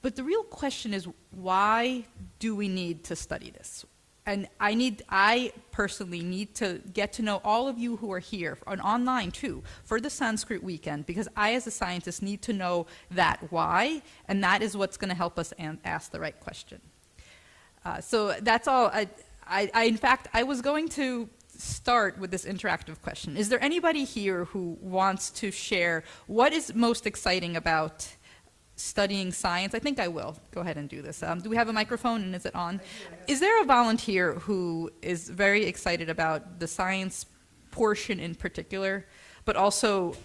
But the real question is, why do we need to study this? And I personally need to get to know all of you who are here, and online too, for the Sanskrit weekend, because I, as a scientist, need to know that why, and that is what's going to help us ask the right question. So that's all. In fact, I was going to start with this interactive question. Is there anybody here who wants to share what is most exciting about studying science? I think I will go ahead and do this. Do we have a microphone, and is it on? Is there a volunteer who is very excited about the science portion in particular, but also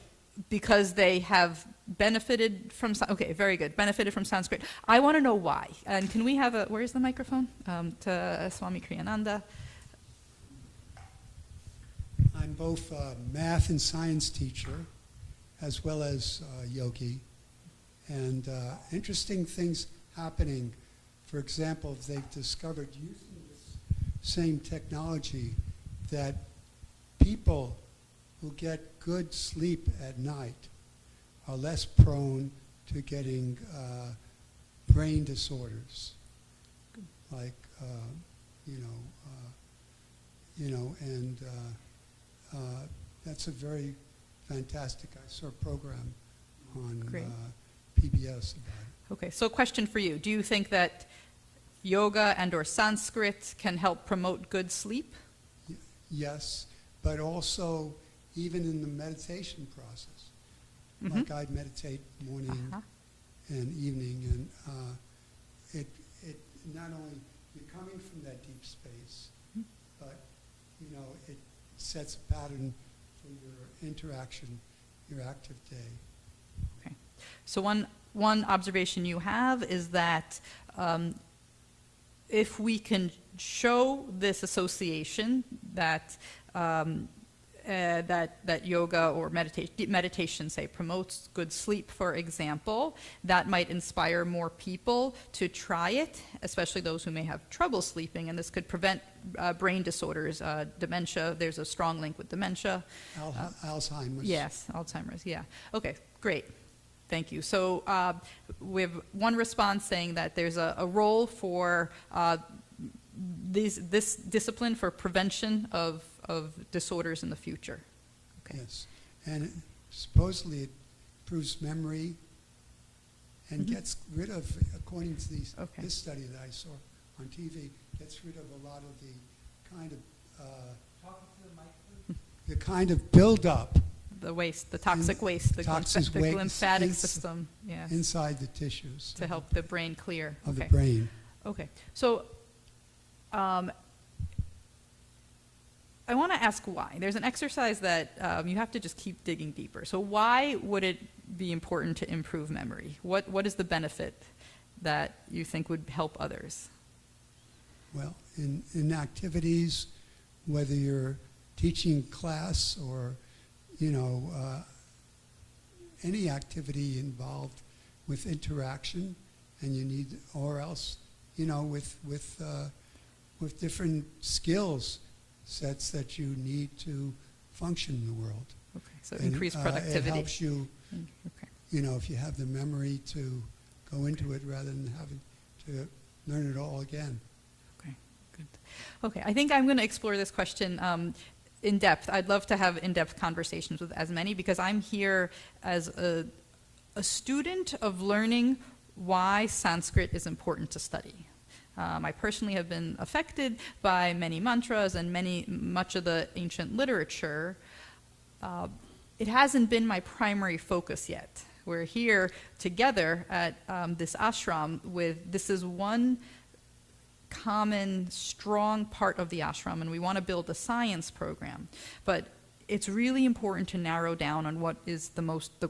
because they have benefited from, okay, very good, benefited from Sanskrit? I want to know why. And can we have a, where's the microphone? To Swami Kriyananda. I'm both a math and science teacher as well as a yogi. And interesting things happening. For example, they've discovered using this same technology that people who get good sleep at night are less prone to getting brain disorders, like and that's a very fantastic. I saw a program on PBS about it. Okay, so question for you. Do you think that yoga and or Sanskrit can help promote good sleep? Yes, but also even in the meditation process. Mm-hmm. Like I meditate morning and evening, and it not only you're coming from that deep space, but it sets a pattern for your interaction, your active day. Okay. So one observation you have is that if we can show this association that that yoga or meditation, say, promotes good sleep, for example, that might inspire more people to try it, especially those who may have trouble sleeping, and this could prevent brain disorders, dementia. There's a strong link with dementia. Alzheimer's. Yes, Alzheimer's, yeah. Okay, great. Thank you. So we have one response saying that there's a role for this discipline for prevention of disorders in the future. Okay. Yes, and supposedly it improves memory and gets rid of, according to this study that I saw on TV, gets rid of a lot of the kind of the kind of buildup. The waste, the toxic waste, the lymphatic system, yes, inside the tissues to help the brain clear. Of the brain. Okay, so I want to ask why. There's an exercise that you have to just keep digging deeper. So why would it be important to improve memory? What is the benefit that you think would help others? Well, in activities, whether you're teaching class or any activity involved with interaction, and you need, or else, with different skills sets that you need to function in the world. Okay, so increase productivity. It helps you, if you have the memory to go into it rather than having to learn it all again. Okay, good. Okay, I think I'm going to explore this question in depth. I'd love to have in-depth conversations with as many, because I'm here as a student of learning why Sanskrit is important to study. I personally have been affected by many mantras and much of the ancient literature. It hasn't been my primary focus yet. We're here together at this ashram this is one common, strong part of the ashram, and we want to build a science program. But it's really important to narrow down on what is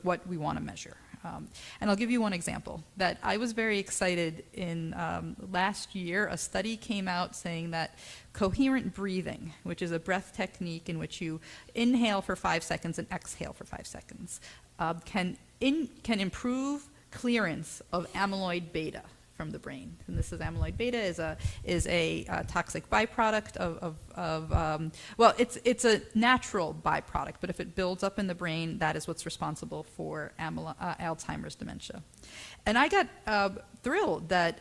what we want to measure. And I'll give you one example that I was very excited in last year. A study came out saying that coherent breathing, which is a breath technique in which you inhale for 5 seconds and exhale for 5 seconds, can improve clearance of amyloid beta from the brain. And this is amyloid beta is a toxic byproduct well, it's a natural byproduct, but if it builds up in the brain, that is what's responsible for Alzheimer's dementia. And I got thrilled that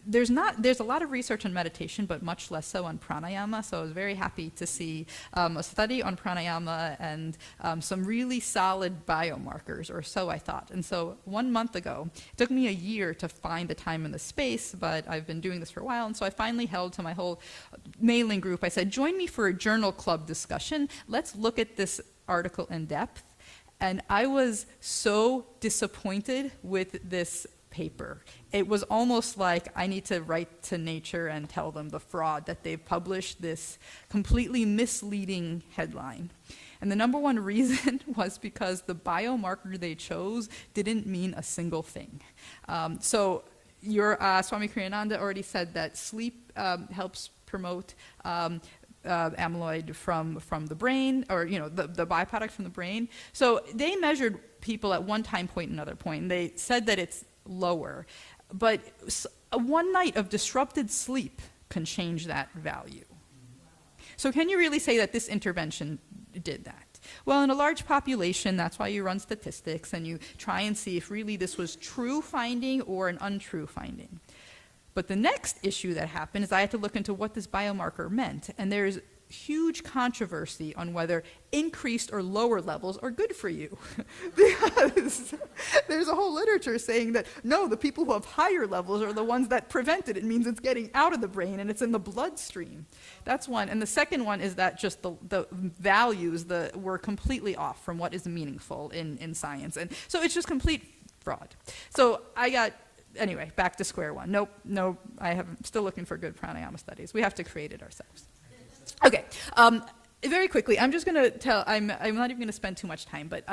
there's a lot of research on meditation, but much less so on pranayama. So I was very happy to see a study on pranayama and some really solid biomarkers, or so I thought. And so 1 month ago, it took me a year to find the time and the space, but I've been doing this for a while. And so I finally held to my whole mailing group. I said, join me for a journal club discussion. Let's look at this article in depth. And I was so disappointed with this paper. It was almost like I need to write to Nature and tell them the fraud that they've published this completely misleading headline. And the number one reason was because the biomarker they chose didn't mean a single thing. So your Swami Kriyananda already said that sleep helps promote amyloid from the brain, or the byproduct from the brain. So they measured people at one time point and another point, and they said that it's lower. But one night of disrupted sleep can change that value. So can you really say that this intervention did that? Well, in a large population, that's why you run statistics and you try and see if really this was true finding or an untrue finding. But the next issue that happened is I had to look into what this biomarker meant, and there's huge controversy on whether increased or lower levels are good for you. Because there's a whole literature saying that, no, the people who have higher levels are the ones that prevent it. It means it's getting out of the brain and it's in the bloodstream. That's one. And the second one is that just the values were completely off from what is meaningful in science. And so it's just complete fraud. So anyway, back to square one. Nope, I'm still looking for good pranayama studies. We have to create it ourselves. Okay, very quickly, I'm just going to tell, I'm not even going to spend too much time, but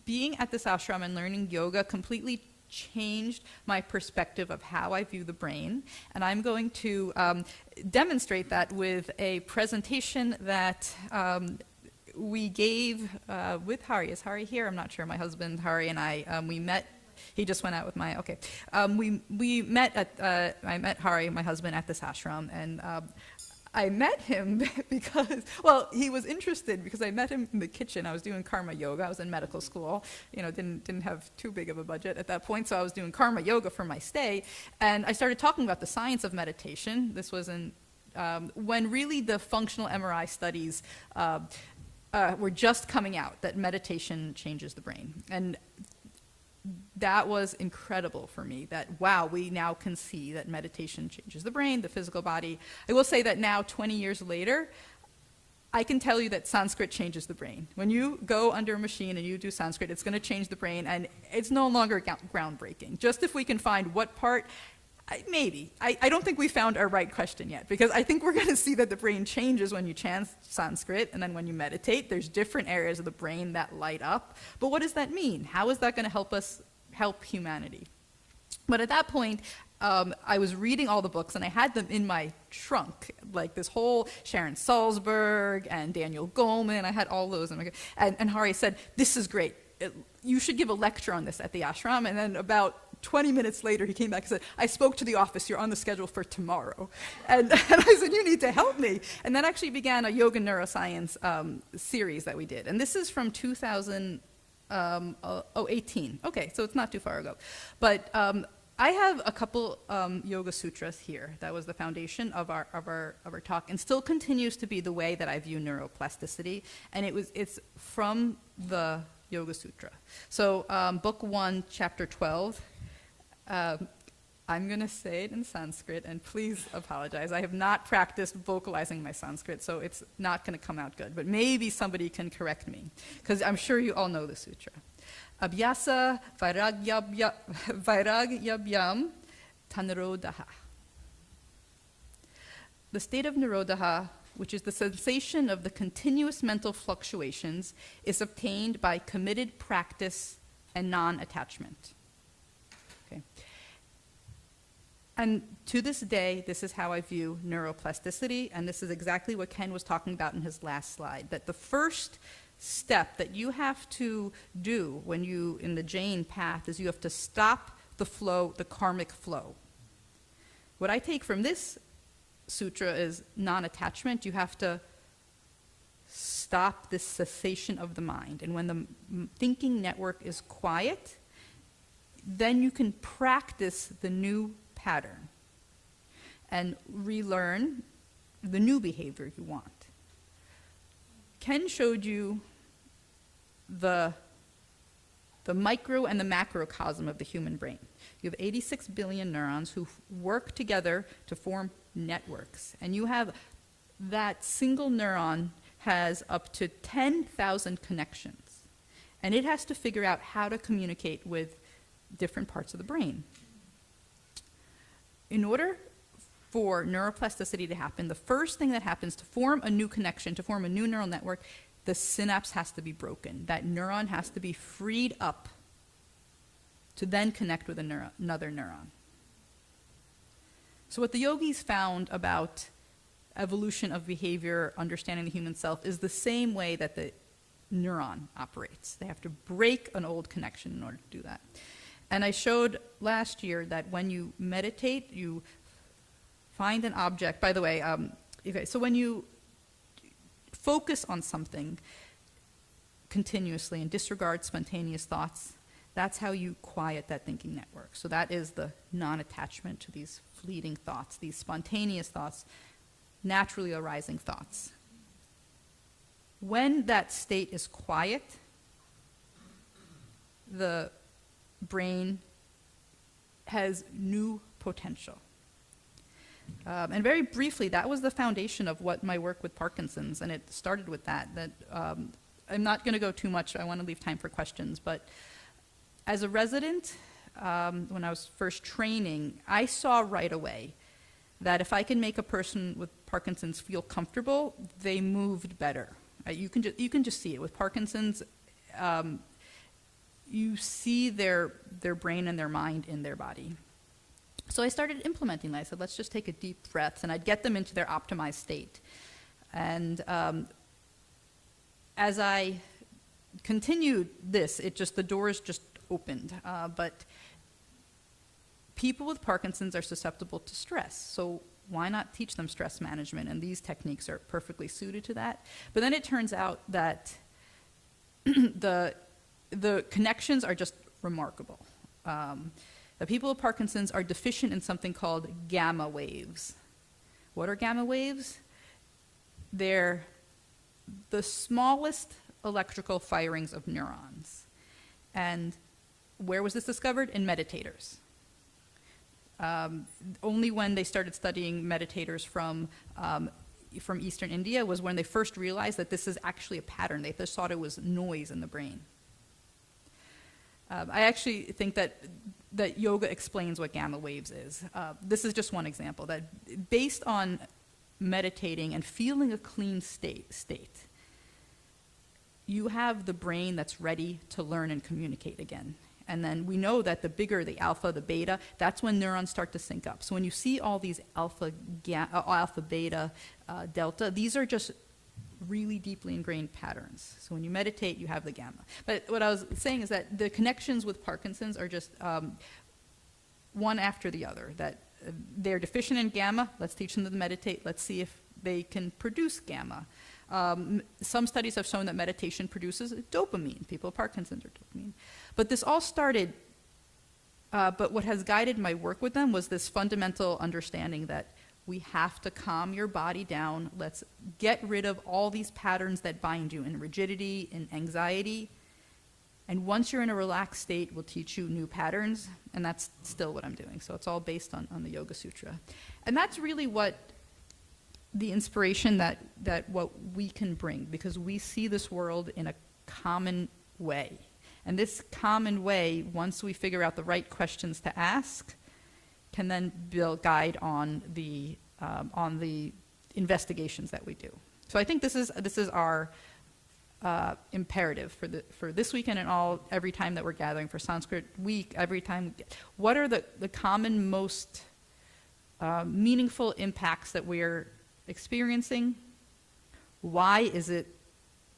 being at this ashram and learning yoga completely changed my perspective of how I view the brain, and I'm going to demonstrate that with a presentation that we gave with Hari. Is Hari here? I'm not sure. My husband, Hari, and I, we met. He just went out with my, okay. We met at, I met Hari, my husband, at this ashram, and I met him because, well, he was interested because I met him in the kitchen. I was doing karma yoga. I was in medical school, didn't have too big of a budget at that point, so I was doing karma yoga for my stay, and I started talking about the science of meditation. This was when really the functional MRI studies were just coming out, that meditation changes the brain. And that was incredible for me, that, wow, we now can see that meditation changes the brain, the physical body. I will say that now, 20 years later, I can tell you that Sanskrit changes the brain. When you go under a machine and you do Sanskrit, it's going to change the brain, and it's no longer groundbreaking. Just if we can find what part, maybe. I don't think we found our right question yet, because I think we're going to see that the brain changes when you chant Sanskrit, and then when you meditate, there's different areas of the brain that light up. But what does that mean? How is that going to help humanity? But at that point, I was reading all the books, and I had them in my trunk, like this whole Sharon Salzberg and Daniel Goleman. I had all those. And Hari said, this is great. You should give a lecture on this at the ashram. And then about 20 minutes later, he came back and said, I spoke to the office, you're on the schedule for tomorrow. And I said, you need to help me. And that actually began a yoga neuroscience series that we did. And this is from 2018. Okay, so it's not too far ago. But I have a couple yoga sutras here. That was the foundation of our talk, and still continues to be the way that I view neuroplasticity. And it's from the Yoga Sutra. So book 1, chapter 12. I'm going to say it in Sanskrit, and please apologize. I have not practiced vocalizing my Sanskrit, so it's not going to come out good. But maybe somebody can correct me, because I'm sure you all know the sutra. Abhyasa vairagyabhyam tanrodaha. The state of nirodha, which is the sensation of the continuous mental fluctuations, is obtained by committed practice and non-attachment. Okay. And to this day, this is how I view neuroplasticity, and this is exactly what Ken was talking about in his last slide, that the first step that you have to do when you, in the Jain path, is you have to stop the flow, the karmic flow. What I take from this sutra is non-attachment. You have to stop this cessation of the mind. And when the thinking network is quiet, then you can practice the new pattern. and relearn the new behavior you want. Ken showed you the micro and the macrocosm of the human brain. You have 86 billion neurons who work together to form networks. And you have that single neuron has up to 10,000 connections. And it has to figure out how to communicate with different parts of the brain. In order for neuroplasticity to happen, the first thing that happens to form a new connection, to form a new neural network, the synapse has to be broken. That neuron has to be freed up to then connect with another neuron. So what the yogis found about evolution of behavior, understanding the human self, is the same way that the neuron operates. They have to break an old connection in order to do that. And I showed last year that when you meditate, you find an object. By the way, so when you focus on something continuously and disregard spontaneous thoughts, that's how you quiet that thinking network. So that is the non-attachment to these fleeting thoughts, these spontaneous thoughts, naturally arising thoughts. When that state is quiet, the brain has new potential. And very briefly, that was the foundation of what my work with Parkinson's, and it started with that. I'm not going to go too much. I want to leave time for questions. But as a resident, when I was first training, I saw right away that if I can make a person with Parkinson's feel comfortable, they moved better. You can just see it with Parkinson's. You see their brain and their mind in their body. So I started implementing that. I said, let's just take a deep breath, and I'd get them into their optimized state. And as I continued this, the doors just opened. But people with Parkinson's are susceptible to stress, so why not teach them stress management? And these techniques are perfectly suited to that. But then it turns out that the connections are just remarkable. The people with Parkinson's are deficient in something called gamma waves. What are gamma waves? They're the smallest electrical firings of neurons. And where was this discovered? In meditators. Only when they started studying meditators from Eastern India was when they first realized that this is actually a pattern. They just thought it was noise in the brain. I actually think that yoga explains what gamma waves is. This is just one example, that based on meditating and feeling a clean state, you have the brain that's ready to learn and communicate again. And then we know that the bigger the alpha, the beta, that's when neurons start to sync up. So when you see all these alpha, beta, delta, these are just really deeply ingrained patterns. So when you meditate, you have the gamma. But what I was saying is that the connections with Parkinson's are just one after the other, that they're deficient in gamma, let's teach them to meditate, let's see if they can produce gamma. Some studies have shown that meditation produces dopamine. People with Parkinson's are dopamine. But this all started, but what has guided my work with them was this fundamental understanding that we have to calm your body down. Let's get rid of all these patterns that bind you in rigidity, in anxiety. And once you're in a relaxed state, we'll teach you new patterns. And that's still what I'm doing. So it's all based on the Yoga Sutra. And that's really what the inspiration that what we can bring, because we see this world in a common way. And this common way, once we figure out the right questions to ask, can then build guide on the investigations that we do. So I think this is our imperative for this weekend and every time that we're gathering for Sanskrit week. Every time, what are the common most meaningful impacts that we're experiencing? Why is it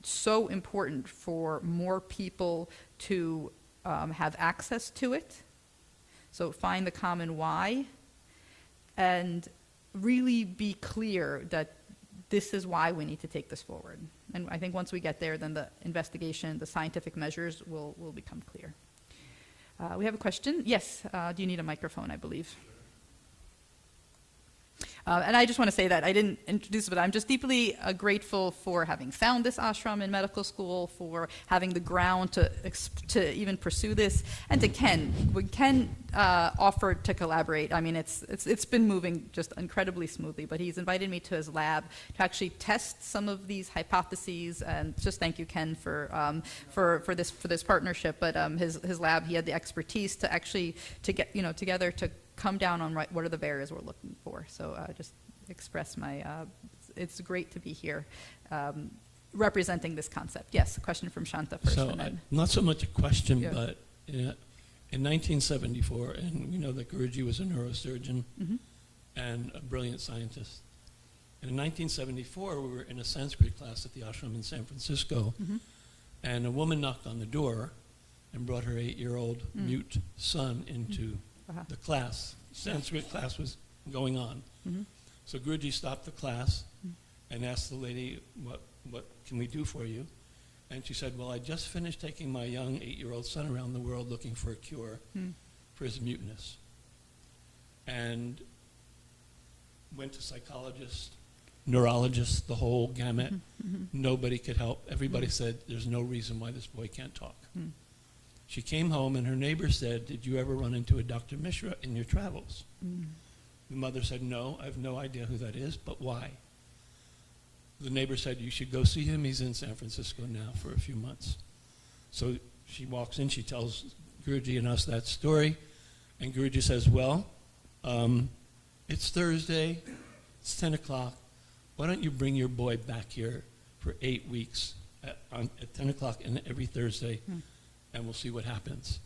so important for more people to have access to it? So find the common why and really be clear that this is why we need to take this forward. And I think once we get there, then the investigation, the scientific measures will become clear. We have a question. Yes, do you need a microphone, I believe? And I just want to say that I didn't introduce it, but I'm just deeply grateful for having found this ashram in medical school, for having the ground to even pursue this, and to Ken. When Ken offered to collaborate, I mean, it's been moving just incredibly smoothly, but he's invited me to his lab to actually test some of these hypotheses, and just thank you, Ken, for this partnership. But his lab, he had the expertise to actually to get together to come down on what are the barriers we're looking for. So just express my, it's great to be here representing this concept. Yes, a question from Shanta first. So not so much a question, Yeah. but in 1974, and we know that Guruji was a neurosurgeon and a brilliant scientist. And in 1974, we were in a Sanskrit class at the ashram in San Francisco, and a woman knocked on the door and brought her 8-year-old mute son into the class. Sanskrit class was going on. So Guruji stopped the class and asked the lady, what can we do for you? And she said, well, I just finished taking my young 8-year-old son around the world looking for a cure for his muteness. And went to psychologists, neurologists, the whole gamut. Nobody could help. Everybody said, there's no reason why this boy can't talk. She came home and her neighbor said, did you ever run into a Dr. Mishra in your travels? The mother said, no, I have no idea who that is, but why? The neighbor said, you should go see him. He's in San Francisco now for a few months. So she walks in, she tells Guruji and us that story, and Guruji says, well, it's Thursday, it's 10 o'clock. Why don't you bring your boy back here for 8 weeks at 10 o'clock and every Thursday, and we'll see what happens.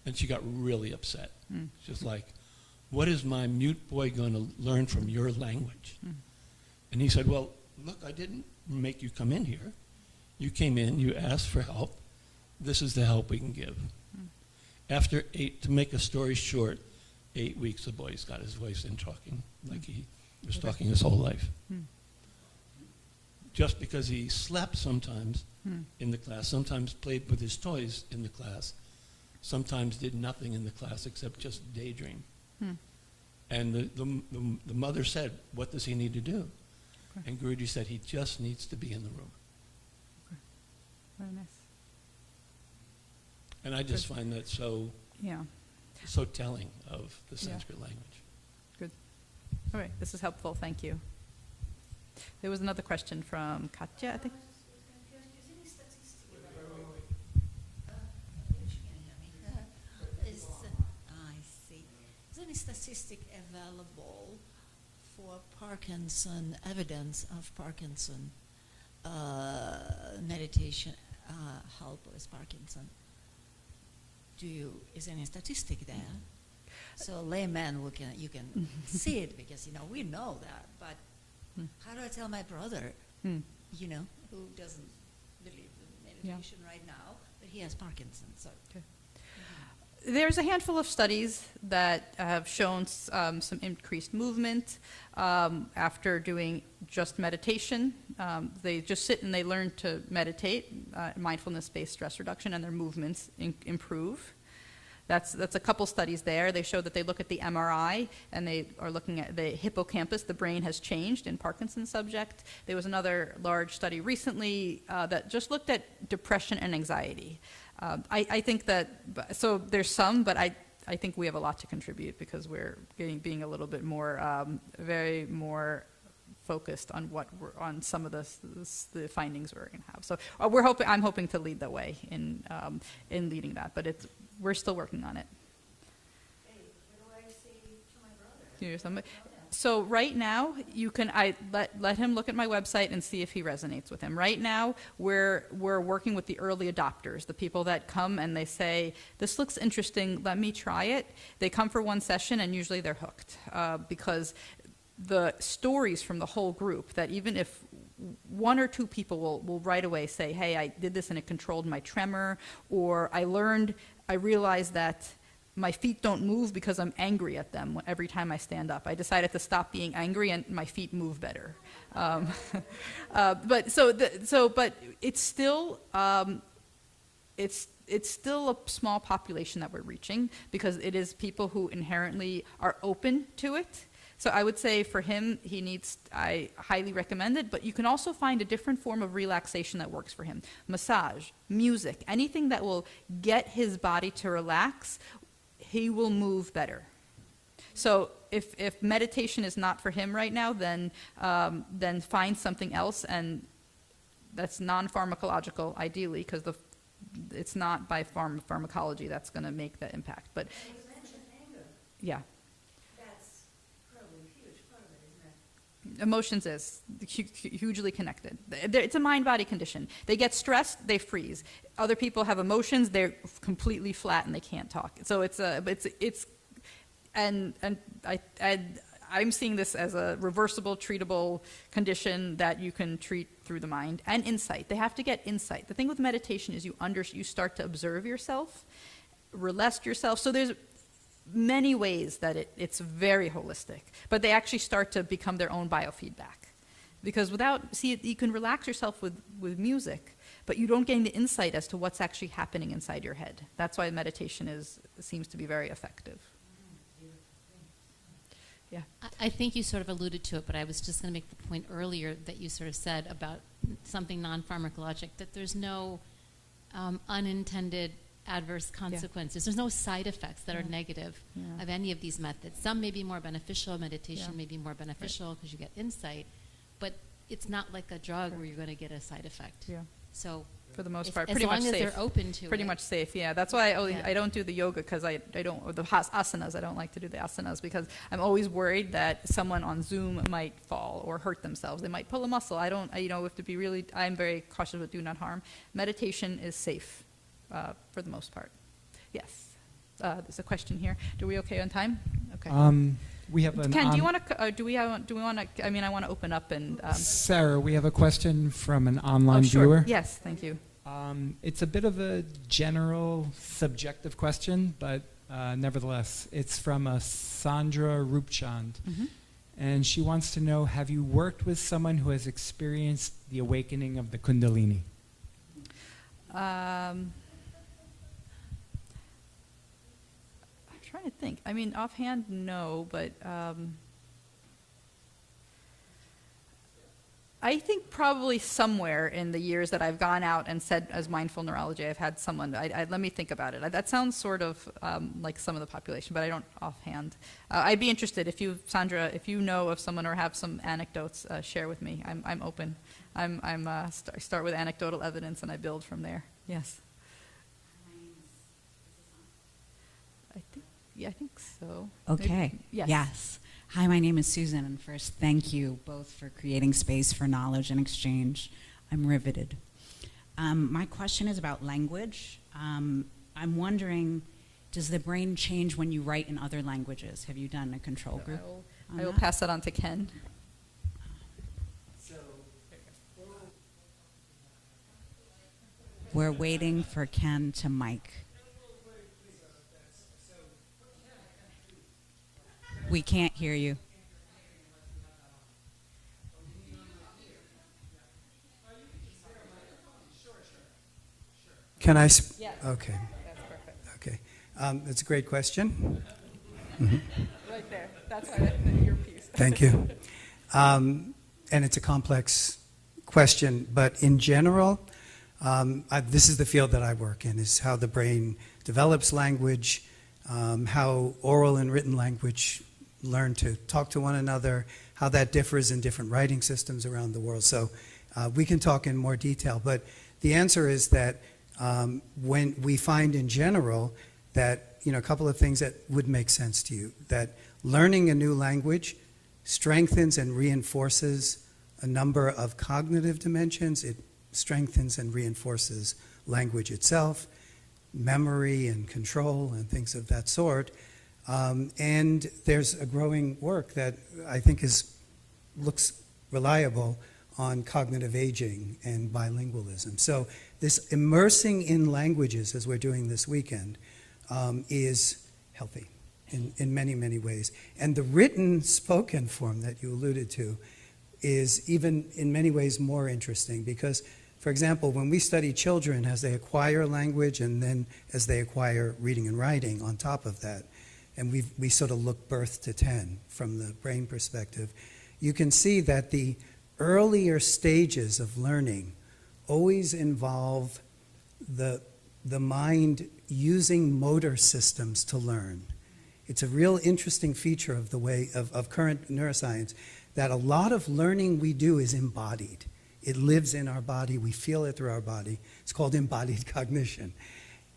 And she got really upset. She's like, what is my mute boy going to learn from your language? And he said, well, look, I didn't make you come in here. You came in, you asked for help. This is the help we can give. After 8, to make a story short, 8 weeks, the boy's got his voice in talking like he was talking his whole life. Just because he slept sometimes in the class, sometimes played with his toys in the class, sometimes did nothing in the class except just daydream. And the mother said, what does he need to do? And Guruji said, he just needs to be in the room. Very nice. And I just find that so telling of the Sanskrit language. Good. All right, this is helpful. Thank you. There was another question from Katya, I think. Is any statistic available for Parkinson, evidence of Parkinson meditation help with Parkinson? Is any statistic there? So layman, you can see it because we know that, but how do I tell my brother, who doesn't believe in meditation right now, that he has Parkinson's? So. Okay. There's a handful of studies that have shown some increased movement after doing just meditation. They just sit and they learn to meditate, mindfulness-based stress reduction, and their movements improve. That's a couple studies there. They show that they look at the MRI and they are looking at the hippocampus. The brain has changed in Parkinson's subject. There was another large study recently that just looked at depression and anxiety. I think that, so there's some, but I think we have a lot to contribute because we're being a little bit more, very more focused on on some of the findings we're going to have. So I'm hoping to lead the way in leading that, but we're still working on it. Hey, what do I say to my brother? So right now, let him look at my website and see if he resonates with him. Right now, we're working with the early adopters, the people that come and they say, this looks interesting, let me try it. They come for one session and usually they're hooked because the stories from the whole group, that even if 1 or 2 people will right away say, hey, I did this and it controlled my tremor, or I realized that my feet don't move because I'm angry at them every time I stand up. I decided to stop being angry and my feet move better. But it's still it's still a small population that we're reaching because it is people who inherently are open to it. So I would say for him, I highly recommend it, but you can also find a different form of relaxation that works for him. Massage, music, anything that will get his body to relax, he will move better. So if meditation is not for him right now, then find something else, and that's non-pharmacological, ideally, because it's not by pharmacology that's going to make that impact. But yeah. Emotions is hugely connected. It's a mind-body condition. They get stressed, they freeze. Other people have emotions, they're completely flat and they can't talk. So I'm seeing this as a reversible, treatable condition that you can treat through the mind and insight. They have to get insight. The thing with meditation is you start to observe yourself, relax yourself. So there's many ways that it's very holistic, but they actually start to become their own biofeedback. Because you can relax yourself with music, but you don't gain the insight as to what's actually happening inside your head. That's why meditation seems to be very effective. Yeah. I think you sort of alluded to it, but I was just going to make the point earlier that you sort of said about something non-pharmacologic, that there's no unintended adverse consequences. There's no side effects that are negative of any of these methods. Some may be more beneficial. Meditation may be more beneficial because you get insight, but it's not like a drug where you're going to get a side effect. Yeah. So for the most part, as pretty long much as safe. they're open to Pretty it. much safe, yeah. That's why I don't do the yoga, because I don't, or the asanas. I don't like to do the asanas because I'm always worried that someone on Zoom might fall or hurt themselves. They might pull a muscle. I have to be really. I'm very cautious with do not harm. Meditation is safe for the most part. Yes. There's a question here. Do we okay on time? Okay. We have an Ken, do you want to? Do we want to? I mean, I want to open up and. Sarah, we have a question from an online sure. viewer. Yes, thank you. It's a bit of a general, subjective question, but nevertheless, it's from a Sandra Rupchand. Mm-hmm. And she wants to know, have you worked with someone who has experienced the awakening of the Kundalini? I'm trying to think. I mean, offhand, no, but I think probably somewhere in the years that I've gone out and said as mindful neurology, I've had someone. Let me think about it. That sounds sort of like some of the population, but I don't offhand. I'd be interested Sandra, if you know of someone or have some anecdotes, share with me. I'm open. I start with anecdotal evidence and I build from there. Yes. I think so. Okay. Maybe, yes. Yes. Hi, my name is Susan, and first, thank you both for creating space for knowledge and exchange. I'm riveted. My question is about language. I'm wondering, does the brain change when you write in other languages? Have you done a control group? I will pass that on to Ken. We're waiting for Ken to mic. We can't hear you. Can I? Yes. Okay. That's perfect. Okay. It's a great question. Mm-hmm. Right there. That's why the earpiece. Thank you. And it's a complex question, but in general, this is the field that I work in, is how the brain develops language, how oral and written language learn to talk to one another, how that differs in different writing systems around the world. So we can talk in more detail, but the answer is that when we find in general that, a couple of things that would make sense to you, that learning a new language strengthens and reinforces a number of cognitive dimensions. It strengthens and reinforces language itself, memory and control and things of that sort. And there's a growing work that I think looks reliable on cognitive aging and bilingualism. So this immersing in languages, as we're doing this weekend, is healthy in many, many ways. And the written spoken form that you alluded to is even in many ways more interesting because, for example, when we study children as they acquire language and then as they acquire reading and writing on top of that, and we sort of look birth to 10 from the brain perspective, you can see that the earlier stages of learning always involve the mind using motor systems to learn. It's a real interesting feature of the way of current neuroscience that a lot of learning we do is embodied. It lives in our body. We feel it through our body. It's called embodied cognition.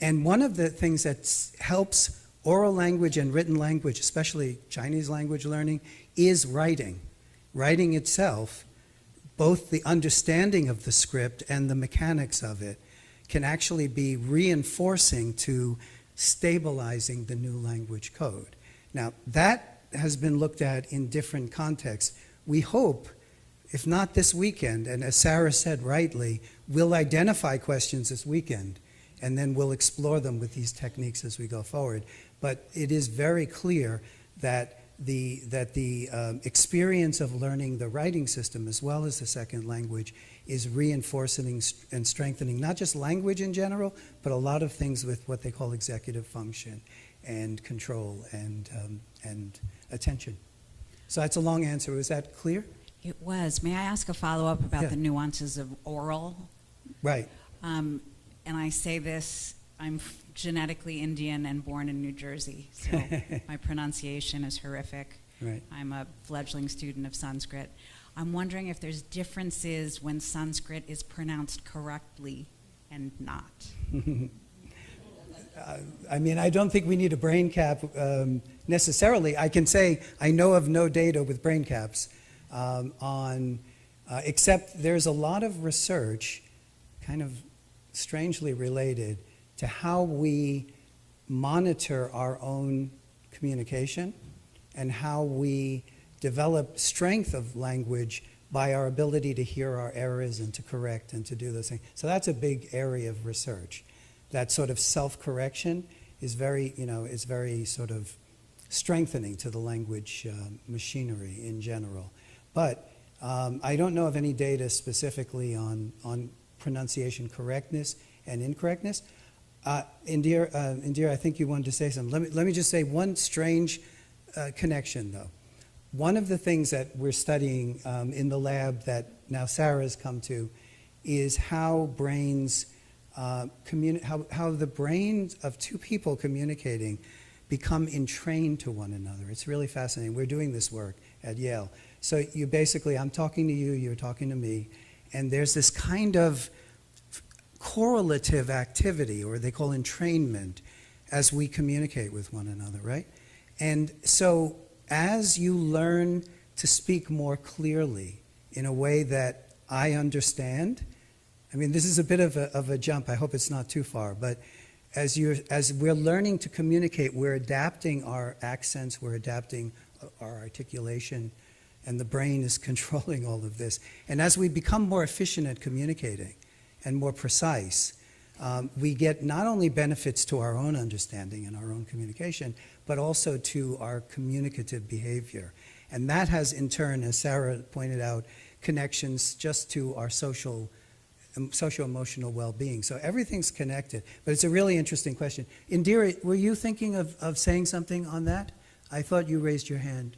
And one of the things that helps oral language and written language, especially Chinese language learning, is writing. Writing itself, both the understanding of the script and the mechanics of it, can actually be reinforcing to stabilizing the new language code. Now, that has been looked at in different contexts. We hope, if not this weekend, and as Sarah said rightly, we'll identify questions this weekend, and then we'll explore them with these techniques as we go forward. But it is very clear that the experience of learning the writing system as well as the second language is reinforcing and strengthening not just language in general, but a lot of things with what they call executive function and control and attention. So that's a long answer. Was that clear? It was. May I ask a follow-up about Yeah. the nuances of oral? Right. And I say this, I'm genetically Indian and born in New Jersey, so my pronunciation is horrific. Right. I'm a fledgling student of Sanskrit. I'm wondering if there's differences when Sanskrit is pronounced correctly and not. I mean, I don't think we need a brain cap necessarily. I can say I know of no data with brain caps except there's a lot of research, kind of strangely related, to how we monitor our own communication and how we develop strength of language by our ability to hear our errors and to correct and to do those things. So that's a big area of research. That sort of self-correction is very sort of strengthening to the language machinery in general. But I don't know of any data specifically on pronunciation correctness and incorrectness. Indira, I think you wanted to say something. Let me just say one strange connection, though. One of the things that we're studying in the lab that now Sarah's come to is how brains, how the brains of two people communicating become entrained to one another. It's really fascinating. We're doing this work at Yale. So you basically, I'm talking to you, you're talking to me, and there's this kind of correlative activity, or they call entrainment, as we communicate with one another, right? And so as you learn to speak more clearly in a way that I understand, I mean, this is a bit of a jump. I hope it's not too far, but as we're learning to communicate, we're adapting our accents, we're adapting our articulation, and the brain is controlling all of this. And as we become more efficient at communicating and more precise, we get not only benefits to our own understanding and our own communication, but also to our communicative behavior. And that has, in turn, as Sarah pointed out, connections just to our socio-emotional well-being. So everything's connected. But it's a really interesting question. Indira, were you thinking of saying something on that? I thought you raised your hand.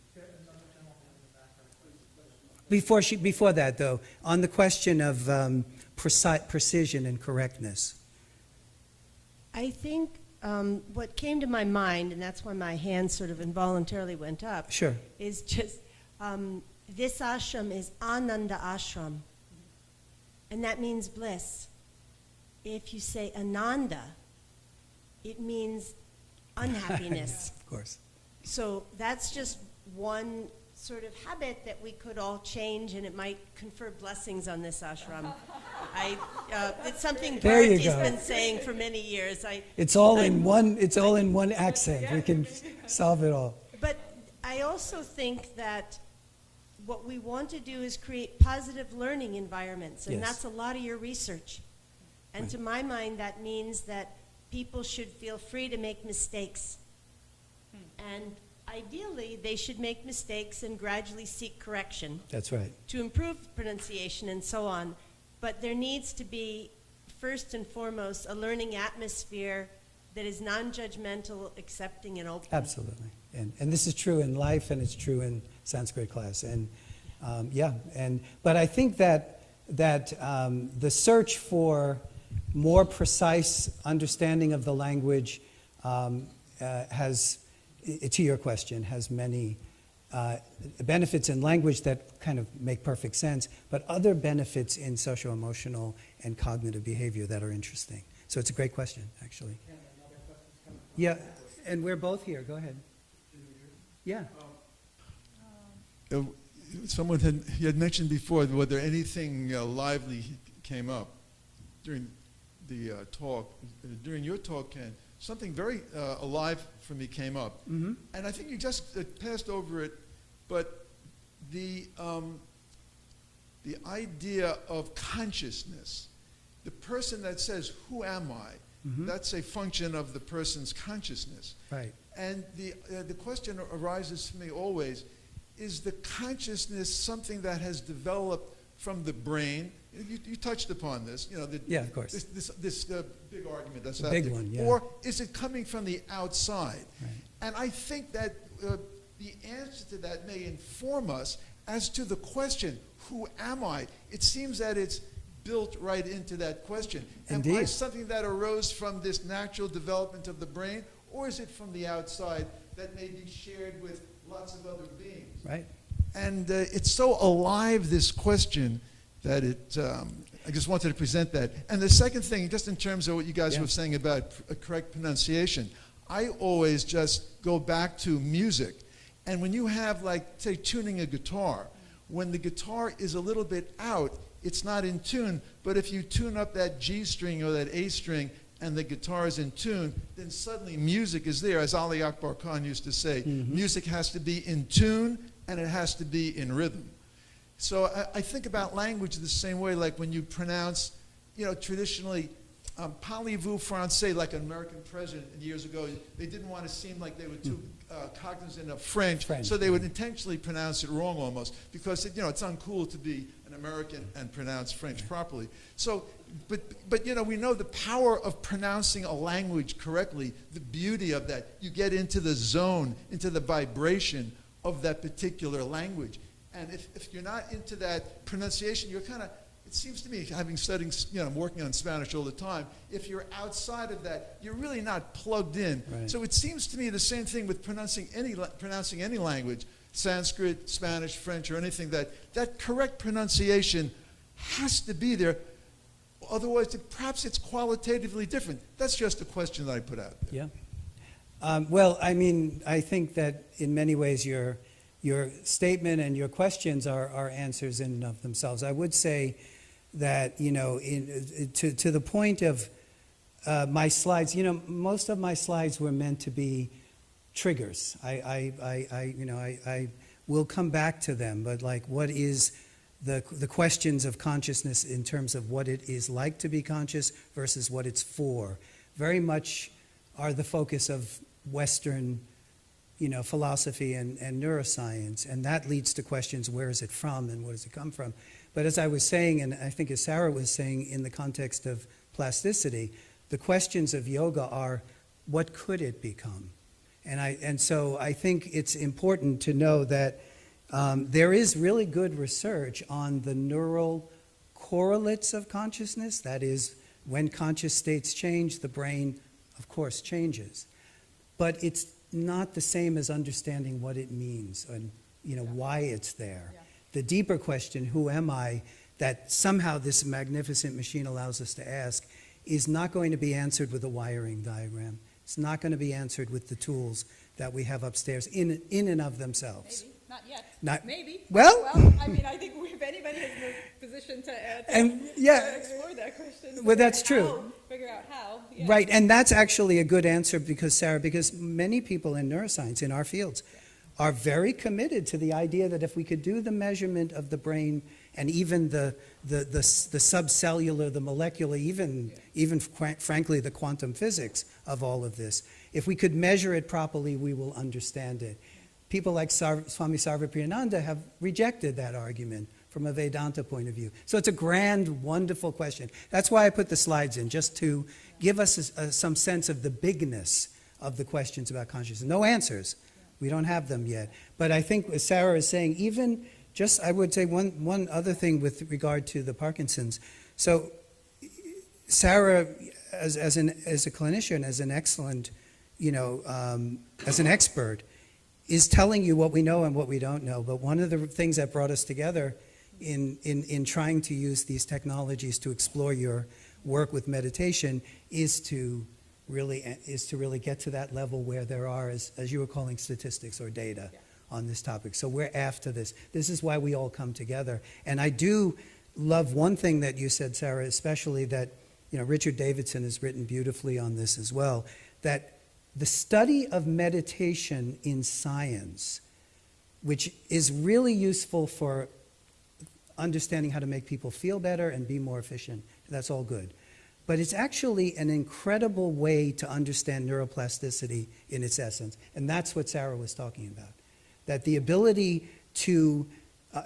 Before that, though, on the question of precision and correctness. I think what came to my mind, and that's why my hand sort of involuntarily went up, Sure. is just this ashram is Ananda ashram, and that means bliss. If you say Ananda, it means unhappiness. Of course. So that's just one sort of habit that we could all change, and it might confer blessings on this ashram. It's something There you Bharati's go. been saying for many years. It's all in one accent. We can solve it all. But I also think that what we want to do is create positive learning environments, and Yes. that's a lot of your research. And Right. to my mind, that means that people should feel free to make mistakes. And ideally, they should make mistakes and gradually seek correction That's right. to improve pronunciation and so on. But there needs to be, first and foremost, a learning atmosphere that is non-judgmental, accepting, and open. Absolutely. And this is true in life, and it's true in Sanskrit class. And but I think that the search for more precise understanding of the language has, to your question, has many benefits in language that kind of make perfect sense, but other benefits in socio-emotional and cognitive behavior that are interesting. So it's a great question, actually. Yeah, and we're both here. Go ahead. Yeah. Someone had mentioned before whether anything lively came up during the talk. During your talk, Ken, something very alive for me came up. Mm-hmm. And I think you just passed over it, but the idea of consciousness, the person that says, who am I? Mm-hmm. That's a function of the person's consciousness. Right. And the question arises for me always, is the consciousness something that has developed from the brain? You touched upon this, Yeah, of course. This big argument that's The out big there. one, yeah. Or is it coming from the outside? Right. And I think that the answer to that may inform us as to the question, who am I? It seems that it's built right into that question. Indeed. Am I something that arose from this natural development of the brain, or is it from the outside that may be shared with lots of other beings? Right. And it's so alive, this question, that I just wanted to present that. And the second thing, just in terms of what you guys were saying about correct pronunciation, I always just go back to music. And when you have, like, say, tuning a guitar, when the guitar is a little bit out, it's not in tune. But if you tune up that G string or that A string and the guitar is in tune, then suddenly music is there. As Ali Akbar Khan used to say, music has to be in tune and it has to be in rhythm. So I think about language the same way, like when you pronounce, traditionally, parlez-vous français, like an American president years ago, they didn't want to seem like they were too cognizant of French, so they would intentionally pronounce it wrong almost, because it's uncool to be an American and pronounce French properly. So, but we know the power of pronouncing a language correctly, the beauty of that. You get into the zone, into the vibration of that particular language. And if you're not into that pronunciation, you're kind of, it seems to me, having studied, I'm working on Spanish all the time, if you're outside of that, you're really not plugged in. Right. So it seems to me the same thing with pronouncing any language, Sanskrit, Spanish, French, or anything, that correct pronunciation has to be there. Otherwise, perhaps it's qualitatively different. That's just a question that I put out there. Yeah. Well, I mean, I think that in many ways your statement and your questions are answers in and of themselves. I would say that, to the point of my slides, most of my slides were meant to be triggers. I will come back to them, but like, what is the questions of consciousness in terms of what it is like to be conscious versus what it's for, very much are the focus of Western philosophy and neuroscience, and that leads to questions, where is it from and where does it come from? But as I was saying, and I think as Sarah was saying, in the context of plasticity, the questions of yoga are, what could it become? And so I think it's important to know that there is really good research on the neural correlates of consciousness. That is, when conscious states change, the brain, of course, changes. But it's not the same as understanding what it means and why it's there. Yeah. The deeper question, who am I, that somehow this magnificent machine allows us to ask, is not going to be answered with a wiring diagram. It's not going to be answered with the tools that we have upstairs in and of themselves. Maybe. Not yet. Maybe. Well, I mean, I think if anybody is in a position to explore that question. Well, that's true. Figure out how. Yeah. Right, and that's actually a good answer because many people in neuroscience, in our fields, are very committed to the idea that if we could do the measurement of the brain and even the subcellular, the molecular, even frankly the quantum physics of all of this, if we could measure it properly, we will understand it. People like Swami Sarvapriyananda have rejected that argument from a Vedanta point of view? So it's a grand, wonderful question. That's why I put the slides in, just to give us some sense of the bigness of the questions about consciousness. No answers. We don't have them yet. But I think, as Sarah is saying, even just, I would say one other thing with regard to the Parkinson's. So Sarah, as a clinician, as an excellent, as an expert, is telling you what we know and what we don't know. But one of the things that brought us together in trying to use these technologies to explore your work with meditation is to really get to that level where there are, as you were calling, statistics or data on this topic. So we're after this. This is why we all come together. And I do love one thing that you said, Sarah, especially that, Richard Davidson has written beautifully on this as well, that the study of meditation in science, which is really useful for understanding how to make people feel better and be more efficient, that's all good. But it's actually an incredible way to understand neuroplasticity in its essence. And that's what Sarah was talking about. That the ability to,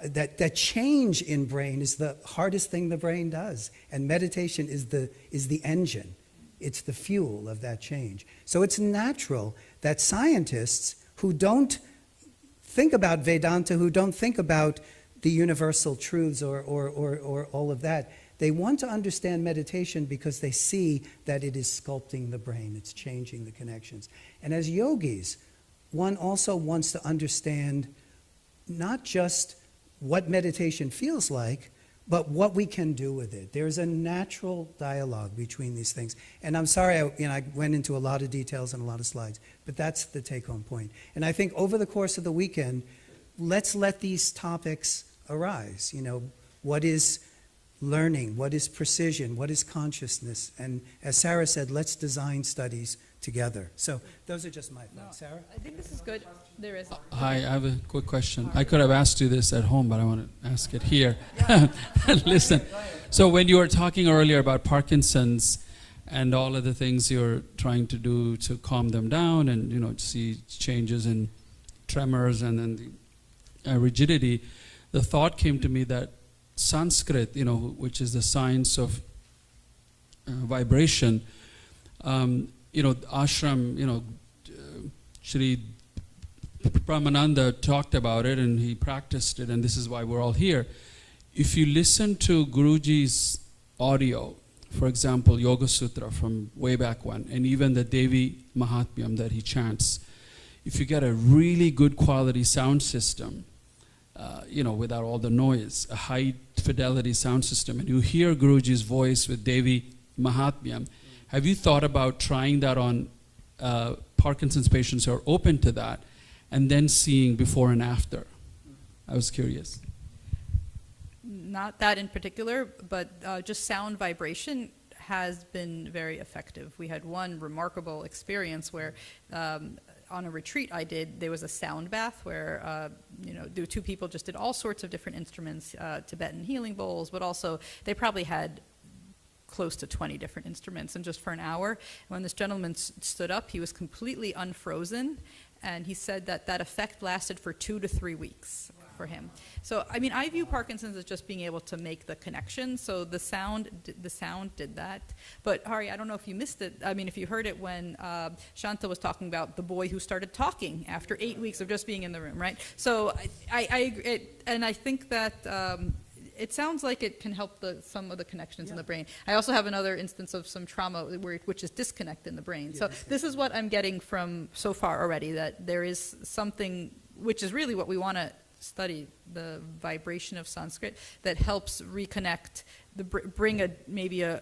that change in brain is the hardest thing the brain does. And meditation is the engine. It's the fuel of that change. So it's natural that scientists who don't think about Vedanta, who don't think about the universal truths or all of that, they want to understand meditation because they see that it is sculpting the brain, it's changing the connections. And as yogis, one also wants to understand not just what meditation feels like, but what we can do with it. There's a natural dialogue between these things. And I'm sorry, I went into a lot of details and a lot of slides, but that's the take-home point. And I think over the course of the weekend, let's let these topics arise. What is learning? What is precision? What is consciousness? And as Sarah said, let's design studies together. So those are just my thoughts. Sarah? I think this is good. There is. Hi, I have a quick question. I could have asked you this at home, but I want to ask it here. Listen, so when you were talking earlier about Parkinson's and all of the things you're trying to do to calm them down and, see changes in tremors and then the rigidity, the thought came to me that Sanskrit, which is the science of vibration, ashram, Sri Brahmananda talked about it and he practiced it, and this is why we're all here. If you listen to Guruji's audio, for example, Yoga Sutra from way back when, and even the Devi Mahatmyam that he chants, if you get a really good quality sound system, without all the noise, a high fidelity sound system, and you hear Guruji's voice with Devi Mahatmyam, have you thought about trying that on Parkinson's patients who are open to that, and then seeing before and after? I was curious. Not that in particular, but just sound vibration has been very effective. We had one remarkable experience where on a retreat I did, there was a sound bath where, the two people just did all sorts of different instruments, Tibetan healing bowls, but also they probably had close to 20 different instruments, and just for an hour. When this gentleman stood up, he was completely unfrozen, and he said that effect lasted for 2 to 3 weeks for him. So, I view Parkinson's as just being able to make the connection. So the sound did that. But Hari, I don't know if you missed it. If you heard it when Shanta was talking about the boy who started talking after 8 weeks of just being in the room, right? So I think that it sounds like it can help some of the connections in the brain. I also have another instance of some trauma which is disconnect in the brain. So this is what I'm getting from so far already, that there is something, which is really what we want to study, the vibration of Sanskrit, that helps reconnect, bring maybe a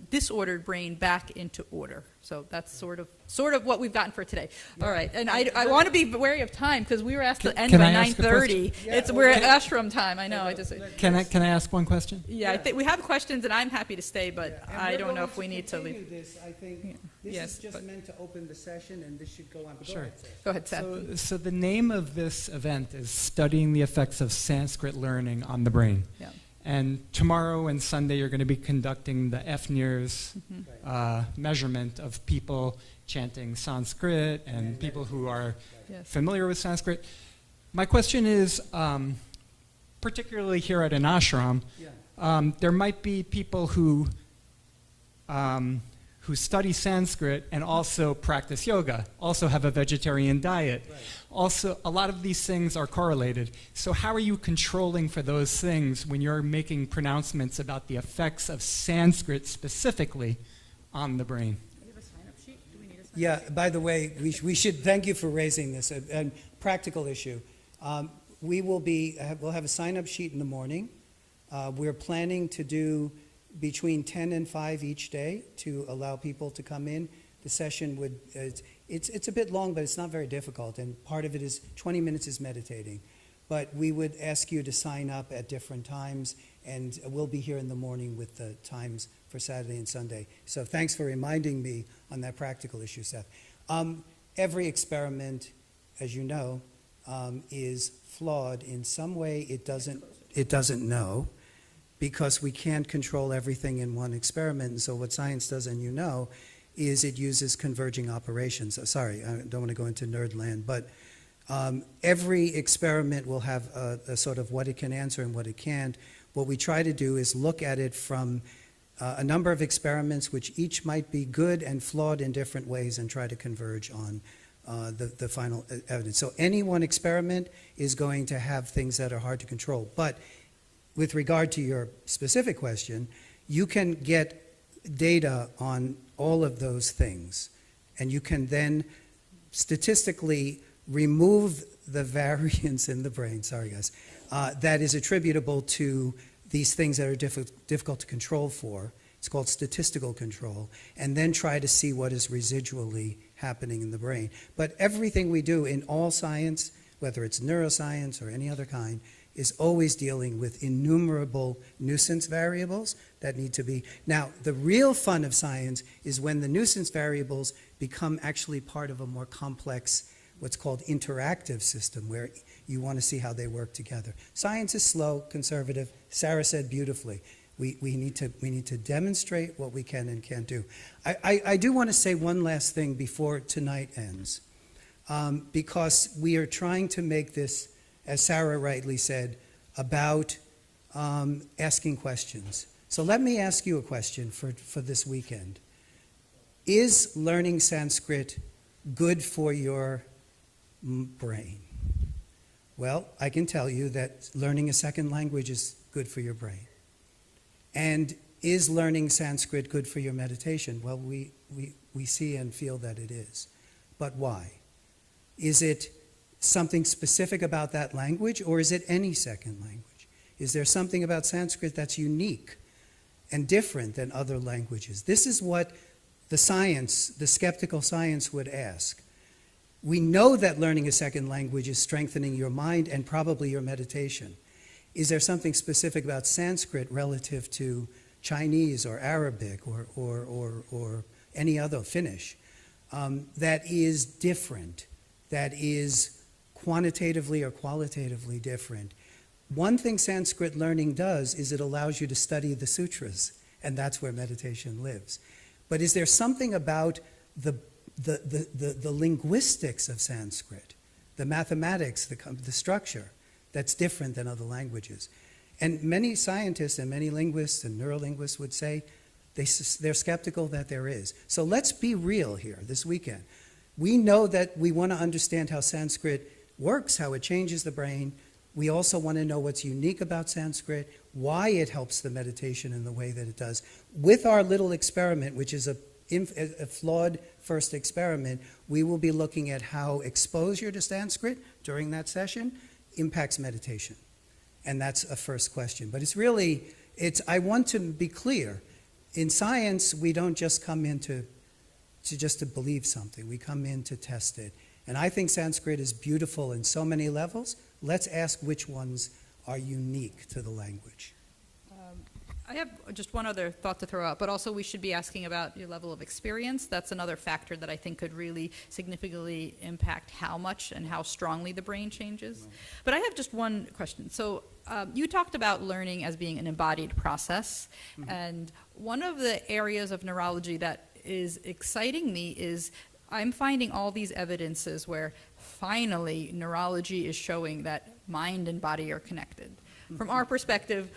disordered brain back into order. So that's sort of what we've gotten for today. Yeah. All right, and I want to be wary of time because we were asked to end by 9:30. We're at ashram time. I know. Can I ask one question? Yeah, I think we have questions, and I'm happy to stay, but I don't know if we need to leave. I think this is just meant to open the session, and this should go on. Sure. Go ahead, Seth. So the name of this event is Studying the Effects of Sanskrit Learning on the Brain. Yeah. And tomorrow and Sunday, you're going to be conducting the FNIRS measurement of people chanting Sanskrit and people who are familiar with Sanskrit. My question is, particularly here at an ashram, there might be people who study Sanskrit and also practice yoga, also have a vegetarian diet. Right. Also, a lot of these things are correlated. So how are you controlling for those things when you're making pronouncements about the effects of Sanskrit specifically on the brain? Yeah, by the way, we should thank you for raising this, a practical issue. We'll have a sign-up sheet in the morning. We're planning to do between 10 and 5 each day to allow people to come in. The session would, it's a bit long, but it's not very difficult, and part of it is 20 minutes is meditating. But we would ask you to sign up at different times, and we'll be here in the morning with the times for Saturday and Sunday. So thanks for reminding me on that practical issue, Seth. Every experiment, as you know, is flawed in some way. It doesn't know, because we can't control everything in one experiment. And so what science does, and you know, is it uses converging operations. Sorry, I don't want to go into nerd land, but every experiment will have a sort of what it can answer and what it can't. What we try to do is look at it from a number of experiments, which each might be good and flawed in different ways, and try to converge on the final evidence. So any one experiment is going to have things that are hard to control. But with regard to your specific question, you can get data on all of those things, and you can then statistically remove the variance in the brain, sorry guys, that is attributable to these things that are difficult to control for. It's called statistical control, and then try to see what is residually happening in the brain. But everything we do in all science, whether it's neuroscience or any other kind, is always dealing with innumerable nuisance variables that need to be. Now, the real fun of science is when the nuisance variables become actually part of a more complex, what's called interactive system, where you want to see how they work together. Science is slow, conservative. Sarah said beautifully, we need to demonstrate what we can and can't do. I do want to say one last thing before tonight ends, because we are trying to make this, as Sarah rightly said, about asking questions. So let me ask you a question for this weekend. Is learning Sanskrit good for your brain? Well, I can tell you that learning a second language is good for your brain. And is learning Sanskrit good for your meditation? Well, we see and feel that it is. But why? Is it something specific about that language, or is it any second language? Is there something about Sanskrit that's unique and different than other languages? This is what the science, the skeptical science, would ask. We know that learning a second language is strengthening your mind and probably your meditation. Is there something specific about Sanskrit relative to Chinese or Arabic or any other, Finnish, that is different, that is quantitatively or qualitatively different? One thing Sanskrit learning does is it allows you to study the sutras, and that's where meditation lives. But is there something about the linguistics of Sanskrit, the mathematics, the structure, that's different than other languages? And many scientists and many linguists and neurolinguists would say they're skeptical that there is. So let's be real here this weekend. We know that we want to understand how Sanskrit works, how it changes the brain. We also want to know what's unique about Sanskrit, why it helps the meditation in the way that it does. With our little experiment, which is a flawed first experiment, we will be looking at how exposure to Sanskrit during that session impacts meditation. And that's a first question. But I want to be clear. In science, we don't just come in to believe something. We come in to test it. And I think Sanskrit is beautiful in so many levels. Let's ask which ones are unique to the language. I have just one other thought to throw out, but also we should be asking about your level of experience. That's another factor that I think could really significantly impact how much and how strongly the brain changes. Right. But I have just one question. So you talked about learning as being an embodied process, and one of the areas of neurology that is exciting me is I'm finding all these evidences where finally neurology is showing that mind and body are connected. From our perspective,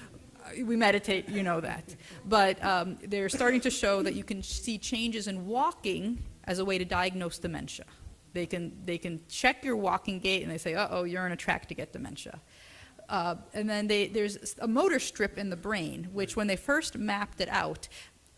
we meditate, you know that. But they're starting to show that you can see changes in walking as a way to diagnose dementia. They can check your walking gait and they say, uh-oh, you're on a track to get dementia. And then there's a motor strip in the brain, which when they first mapped it out,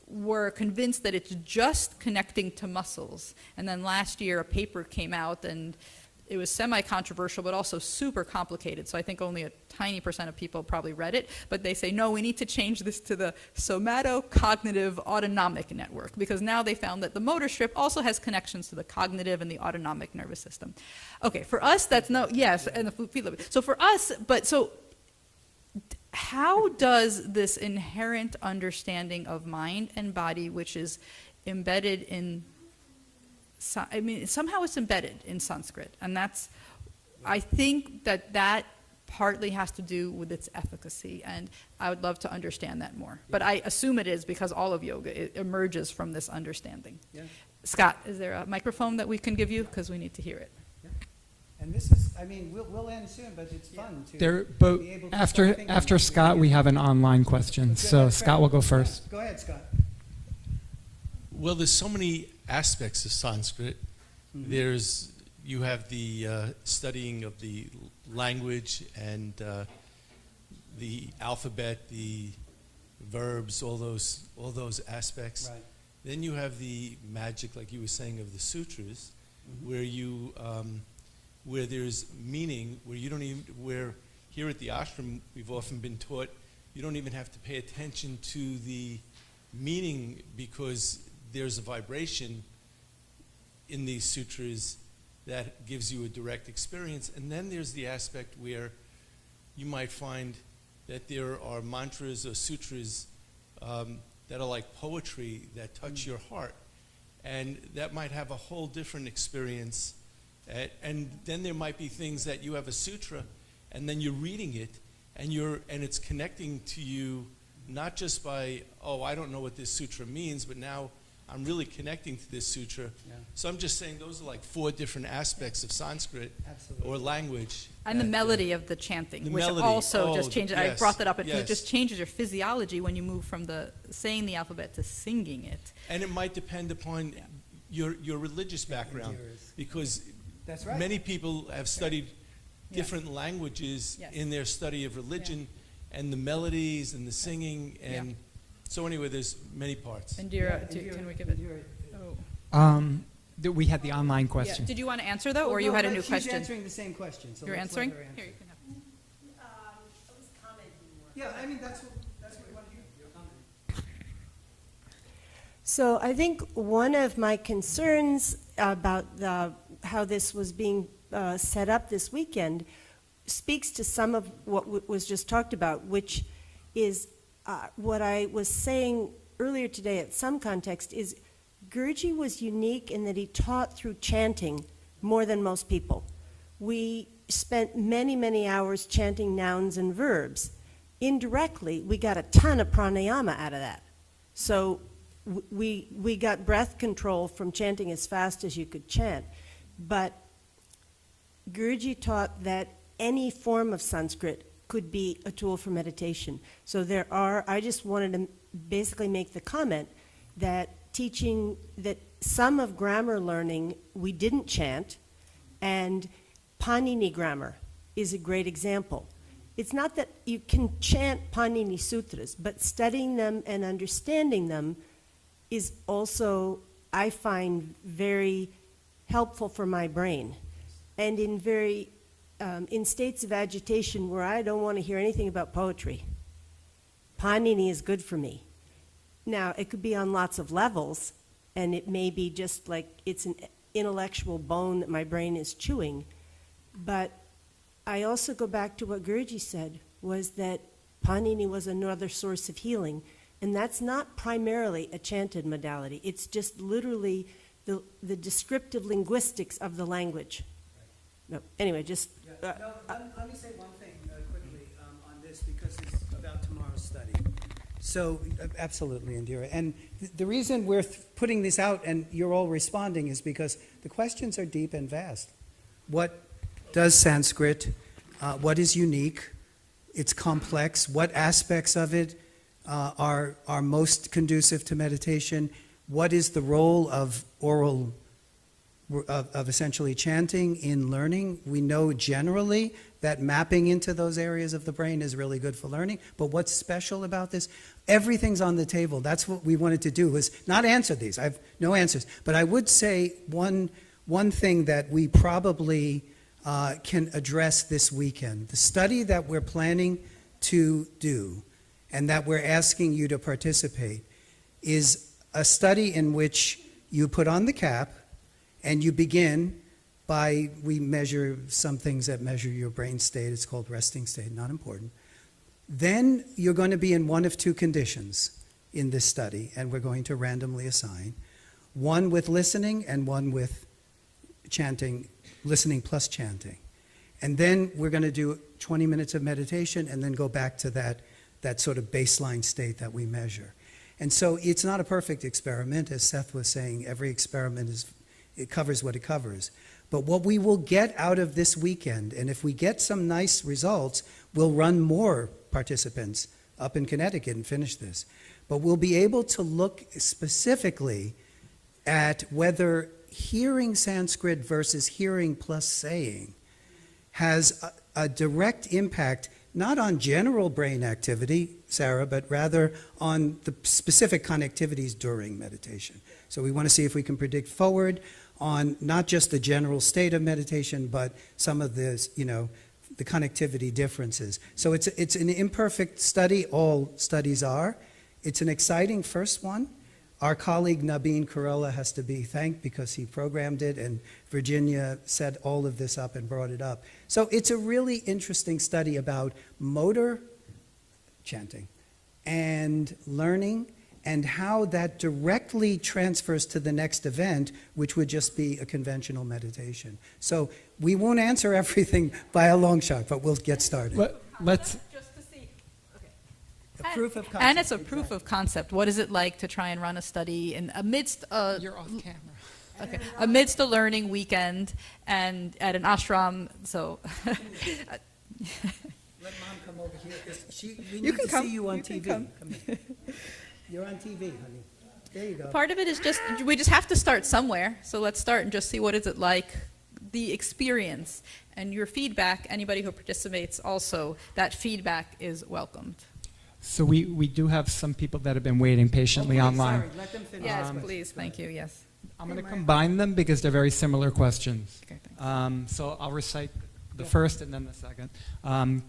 were convinced that it's just connecting to muscles. And then last year a paper came out and it was semi-controversial but also super complicated. So I think only a tiny % of people probably read it. But they say, no, we need to change this to the somatocognitive autonomic network, because now they found that the motor strip also has connections to the cognitive and the autonomic nervous system. Okay, for us that's no, yes, and the feet lobe. So for us, but so how does this inherent understanding of mind and body, which is embedded in, I mean, somehow it's embedded in Sanskrit, and that's, I think that partly has to do with its efficacy, and I would love to understand that more. But I assume it is because all of yoga emerges from this understanding. Yeah. Scott, is there a microphone that we can give you? Because we need to hear it. And this is, I mean, we'll end soon, but it's fun to But be able to after start thinking after about Scott, it. we have an online question. So Scott will go first. Go ahead, Scott. Well, there's so many aspects of Sanskrit. Mm-hmm. You have the studying of the language and the alphabet, the verbs, all those aspects. Right. Then you have the magic, like you were saying, of the sutras, Mm-hmm. where there's meaning, where here at the ashram we've often been taught you don't even have to pay attention to the meaning because there's a vibration in these sutras that gives you a direct experience. And then there's the aspect where you might find that there are mantras or sutras that are like poetry that touch your heart. And that might have a whole different experience. And then there might be things that you have a sutra, and then you're reading it, and it's connecting to you not just by, oh, I don't know what this sutra means, but now I'm really connecting to this sutra. Yeah. So I'm just saying those are like 4 different aspects of Sanskrit Absolutely. or language. And the melody of the chanting, the which melody. also just Oh, changes. I yes, brought that up because it yes. just changes your physiology when you move from the saying the alphabet to singing it. And it might depend upon your religious background, yours. because That's right. many people have studied Yeah. different languages Yes. in their study of religion, and the melodies and the singing, and so anyway, there's many parts. Indira, Yeah, can we give it? Indira. Oh. We had the online Yeah. question. Did you want to answer though, or Well, you no, had a but new she's question? answering the same question. So You're let's let answering? her answer. Here, you can have. I was commenting more. Yeah, I mean, that's what we want to hear. Your comment. So I think one of my concerns about how this was being set up this weekend speaks to some of what was just talked about, which is what I was saying earlier today at some context is Guruji was unique in that he taught through chanting more than most people. We spent many, many hours chanting nouns and verbs. Indirectly, we got a ton of pranayama out of that. So we got breath control from chanting as fast as you could chant. But Guruji taught that any form of Sanskrit could be a tool for meditation. So I just wanted to basically make the comment that teaching that some of grammar learning we didn't chant, and Panini grammar is a great example. It's not that you can chant Panini sutras, but studying them and understanding them is also, I find, very helpful for my brain. And in states of agitation where I don't want to hear anything about poetry, Panini is good for me. Now, it could be on lots of levels, and it may be just like it's an intellectual bone that my brain is chewing. But I also go back to what Guruji said, was that Panini was another source of healing. And that's not primarily a chanted modality. It's just literally the descriptive linguistics of the language. No, anyway, just... Let me say one thing quickly on this, because it's about tomorrow's study. So, absolutely, Indira. And the reason we're putting this out and you're all responding is because the questions are deep and vast. What does Sanskrit, what is unique, it's complex, what aspects of it are most conducive to meditation, what is the role of oral, of essentially chanting in learning. We know generally that mapping into those areas of the brain is really good for learning, but what's special about this? Everything's on the table. That's what we wanted to do, was not answer these. I have no answers. But I would say one thing that we probably can address this weekend, the study that we're planning to do and that we're asking you to participate is a study in which you put on the cap and you begin by, we measure some things that measure your brain state. It's called resting state, not important. Then you're going to be in one of two conditions in this study, and we're going to randomly assign, one with listening and one with chanting, listening plus chanting. And then we're going to do 20 minutes of meditation and then go back to that sort of baseline state that we measure. And so it's not a perfect experiment. As Seth was saying, every experiment it covers what it covers. But what we will get out of this weekend, and if we get some nice results, we'll run more participants up in Connecticut and finish this. But we'll be able to look specifically at whether hearing Sanskrit versus hearing plus saying has a direct impact, not on general brain activity, Sarah, but rather on the specific connectivities during meditation. So we want to see if we can predict forward on not just the general state of meditation, but some of the, the connectivity differences. So it's an imperfect study, all studies are. It's an exciting first one. Our colleague Nabeen Karola has to be thanked because he programmed it, and Virginia set all of this up and brought it up. So it's a really interesting study about motor chanting and learning and how that directly transfers to the next event, which would just be a conventional meditation. So we won't answer everything by a long shot, but we'll get started. Let's. Just to see. Okay. A proof of concept. And it's a proof of concept. What is it like to try and run a study in amidst a You're off camera. Okay, amidst a learning weekend and at an ashram? So. Let Mom come over here. We You need can to come. see you on You can TV. come. Here. You're on TV, honey. There you go. Part of it is just, we just have to start somewhere. So let's start and just see what is it like, the experience. And your feedback, anybody who participates also, that feedback is welcomed. So we do have some people that have been waiting patiently online. Sorry, let them finish. Yes, please, thank you, yes. I'm going to combine them because they're very similar questions. Okay, thanks. So I'll recite the first and then the second.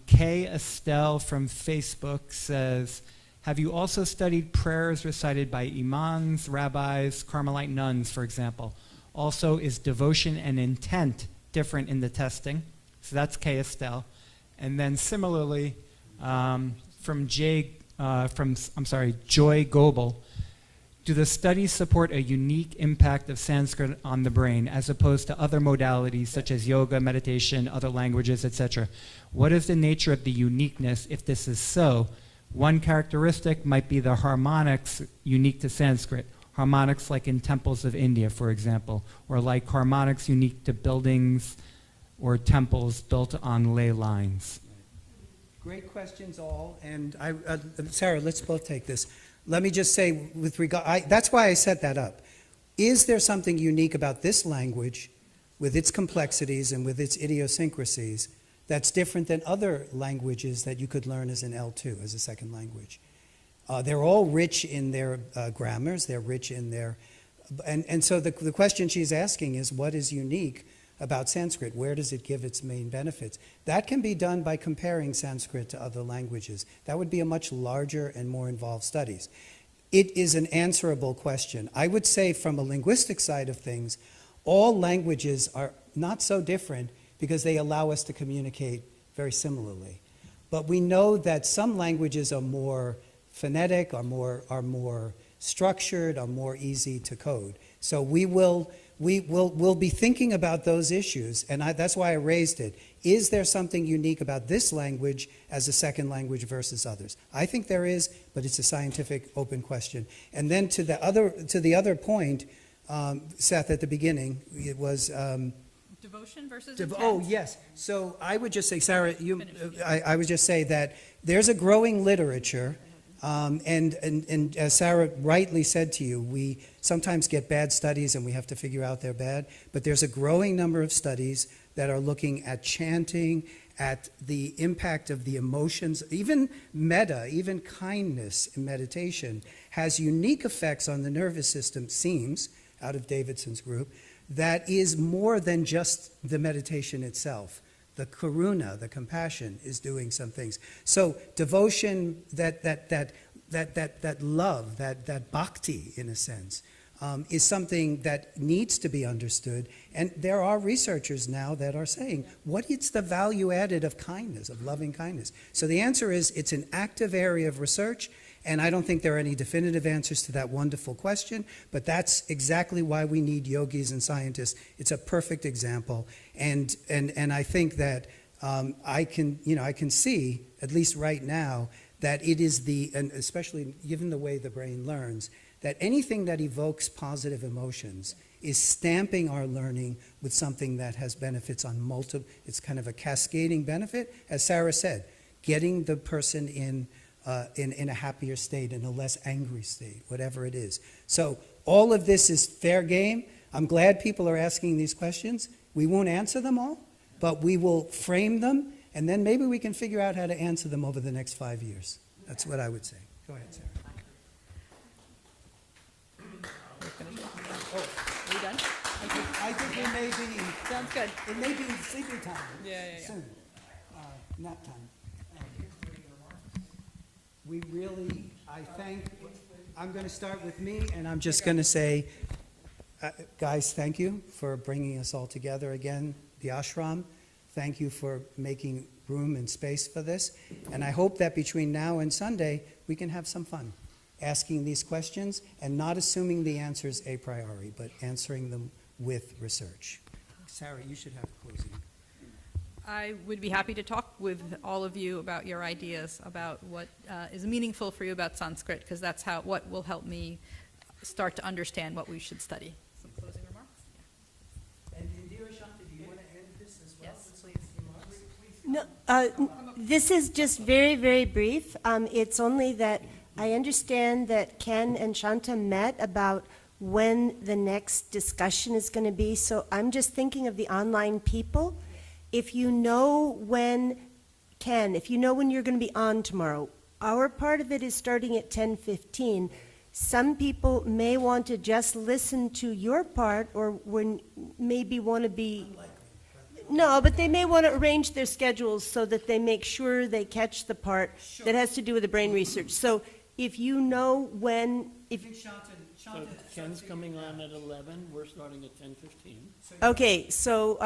Kay Estelle from Facebook says, have you also studied prayers recited by imams, rabbis, Carmelite nuns, for example? Also, is devotion and intent different in the testing? So that's Kay Estelle. And then similarly, from Joy Goebel, do the studies support a unique impact of Sanskrit on the brain as opposed to other modalities such as yoga, meditation, other languages, etc.? What is the nature of the uniqueness if this is so? One characteristic might be the harmonics unique to Sanskrit, harmonics like in temples of India, for example, or like harmonics unique to buildings or temples built on ley lines. Great questions all, and Sarah, let's both take this. Let me just say, with regard, that's why I set that up. Is there something unique about this language, with its complexities and with its idiosyncrasies, that's different than other languages that you could learn as an L2, as a second language? They're all rich in their grammars, they're rich in their, and so the question she's asking is, what is unique about Sanskrit? Where does it give its main benefits? That can be done by comparing Sanskrit to other languages. That would be a much larger and more involved studies. It is an answerable question. I would say from a linguistic side of things, all languages are not so different because they allow us to communicate very similarly. But we know that some languages are more phonetic, are more structured, are more easy to code. So we'll be thinking about those issues, and that's why I raised it. Is there something unique about this language as a second language versus others? I think there is, but it's a scientific open question. And then to the other point, Seth, at the beginning, it was Devotion versus Oh, intent. yes. So I would just say, Sarah, I would just say that there's a growing literature, and as Sarah rightly said to you, we sometimes get bad studies and we have to figure out they're bad, but there's a growing number of studies that are looking at chanting, at the impact of the emotions, even metta, even kindness in meditation has unique effects on the nervous system, seems, out of Davidson's group, that is more than just the meditation itself. The karuna, the compassion, is doing some things. So devotion, that love, that bhakti, in a sense, is something that needs to be understood. And there are researchers now that are saying, what is the value added of kindness, of loving kindness? So the answer is, it's an active area of research, and I don't think there are any definitive answers to that wonderful question, but that's exactly why we need yogis and scientists. It's a perfect example. And I think that I can see, at least right now, that it is and especially given the way the brain learns, that anything that evokes positive emotions is stamping our learning with something that has benefits on multiple, it's kind of a cascading benefit, as Sarah said, getting the person in a happier state, in a less angry state, whatever it is. So all of this is fair game. I'm glad people are asking these questions. We won't answer them all, but we will frame them, and then maybe we can figure out how to answer them over the next 5 years. That's what I would say. Go ahead, Sarah. Oh, are you done? I think it may be. Sounds good. It may be sleeping time. Yeah. Soon. Nap time. We really, I'm going to start with me, and I'm just going to say, guys, thank you for bringing us all together again, the ashram. Thank you for making room and space for this. And I hope that between now and Sunday, we can have some fun asking these questions and not assuming the answers a priori, but answering them with research. Sarah, you should have closing. I would be happy to talk with all of you about your ideas about what is meaningful for you about Sanskrit, because that's what will help me start to understand what we should study. Some closing remarks? Yeah. And Indira Shanta, do you want to end this as well? Yes, please. No, this is just very, very brief. It's only that I understand that Ken and Shanta met about when the next discussion is going to be. So I'm just thinking of the online people. If you know when, Ken, if you know when you're going to be on tomorrow, our part of it is starting at 10:15. Some people may want to just listen to your part, or maybe want to be. No, but they may want to arrange their schedules so that they make sure they catch the part that has to do with the brain research. So if you know when, So Ken's coming on at 11, we're starting at 10:15. okay, so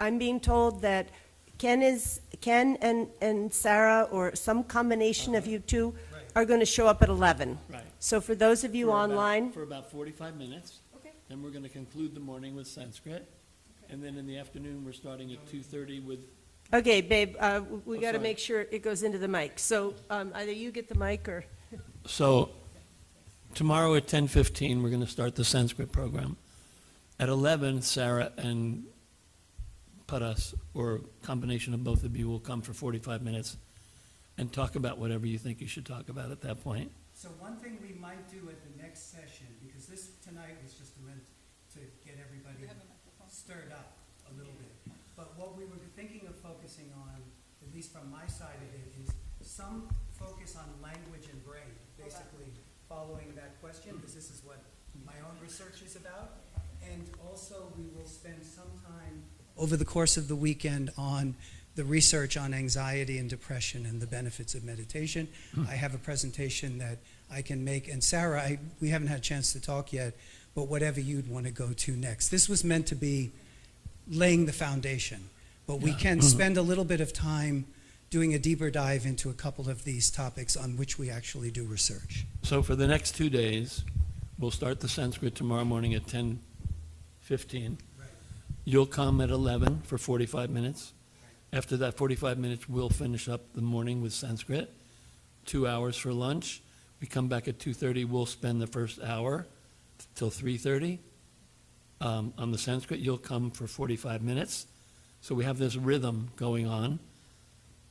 I'm being told that Ken and Sarah, or some combination of you two, are going to show up at 11. Right. So for those of you For about- online, For about 45 minutes. Okay. Then we're going to conclude the morning with Sanskrit. And then in the afternoon, we're starting at 2:30 with, okay, babe, we Oh, got to sorry. make sure it goes into the mic. So either you get the mic or. so tomorrow at 10:15, we're going to start the Sanskrit program. At 11, Sarah and Paras, or a combination of both of you, will come for 45 minutes and talk about whatever you think you should talk about at that point. So one thing we might do at the next session, because this tonight was just meant to get everybody stirred up a little bit. But what we were thinking of focusing on, at least from my side of it, is some focus on language and brain, basically following that question, because this is what my own research is about. And also we will spend some time over the course of the weekend on the research on anxiety and depression and the benefits of meditation. I have a presentation that I can make. And Sarah, we haven't had a chance to talk yet, but whatever you'd want to go to next. This was meant to be laying the foundation, but we can spend a little bit of time doing a deeper dive into a couple of these topics on which we actually do research. So for the next 2 days, we'll start the Sanskrit tomorrow morning at 10:15. Right. You'll come at 11 for 45 minutes. After that 45 minutes, we'll finish up the morning with Sanskrit. 2 hours for lunch. We come back at 2:30. We'll spend the first hour till 3:30. On the Sanskrit, you'll come for 45 minutes. So we have this rhythm going on.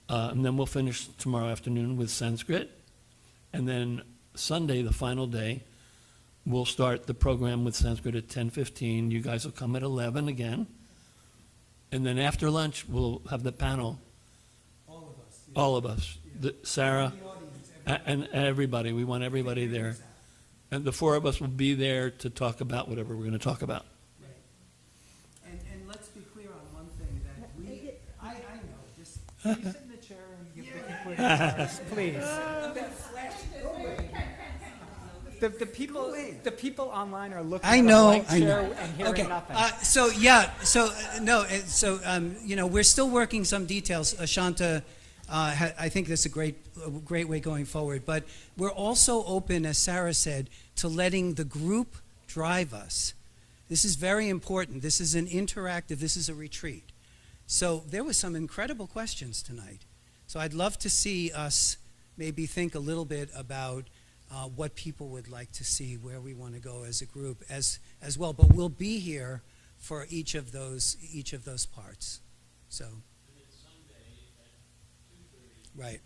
And then we'll finish tomorrow afternoon with Sanskrit. And then Sunday, the final day, we'll start the program with Sanskrit at 10:15. You guys will come at 11 again. And then after lunch, we'll have the panel. All of us. All of us. Sarah The audience, and everybody. We want everybody there. And the four of us will be there to talk about whatever we're going to talk about. Right. And let's be clear on one thing, that I know, just you sit in the chair and give the people guitars, please. The people online are looking I at know, a blank I chair know. and hearing Okay, nothing. You know, we're still working some details. Shanta, I think that's a great way going forward. But we're also open, as Sarah said, to letting the group drive us. This is very important. This is an interactive. This is a retreat. So there were some incredible questions tonight. So I'd love to see us maybe think a little bit about what people would like to see, where we want to go as a group as well. But we'll be here for each of those parts. So. Right.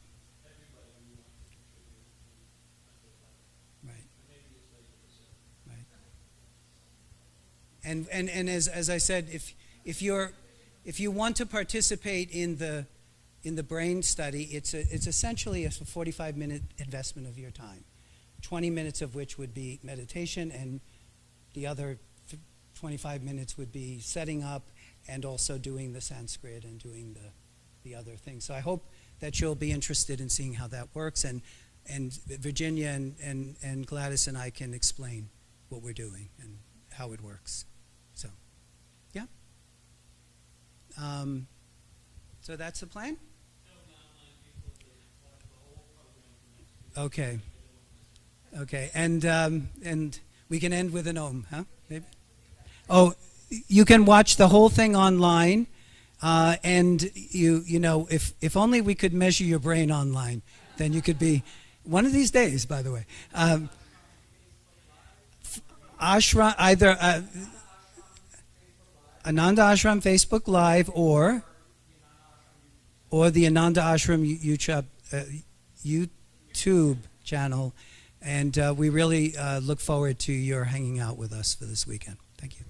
Right. Right. And as I said, if you want to participate in the brain study, it's essentially a 45-minute investment of your time. 20 minutes of which would be meditation, and the other 25 minutes would be setting up and also doing the Sanskrit and doing the other things. So I hope that you'll be interested in seeing how that works, and Virginia and Gladys and I can explain what we're doing and how it works. So, yeah. So that's the plan? Okay. Okay, and we can end with an Om, huh? Maybe? Oh, you can watch the whole thing online, and you know, if only we could measure your brain online, then you could be, one of these days, by the way. Ashram, either Ananda Ashram Facebook Live or the Ananda Ashram YouTube channel. And we really look forward to your hanging out with us for this weekend. Thank you.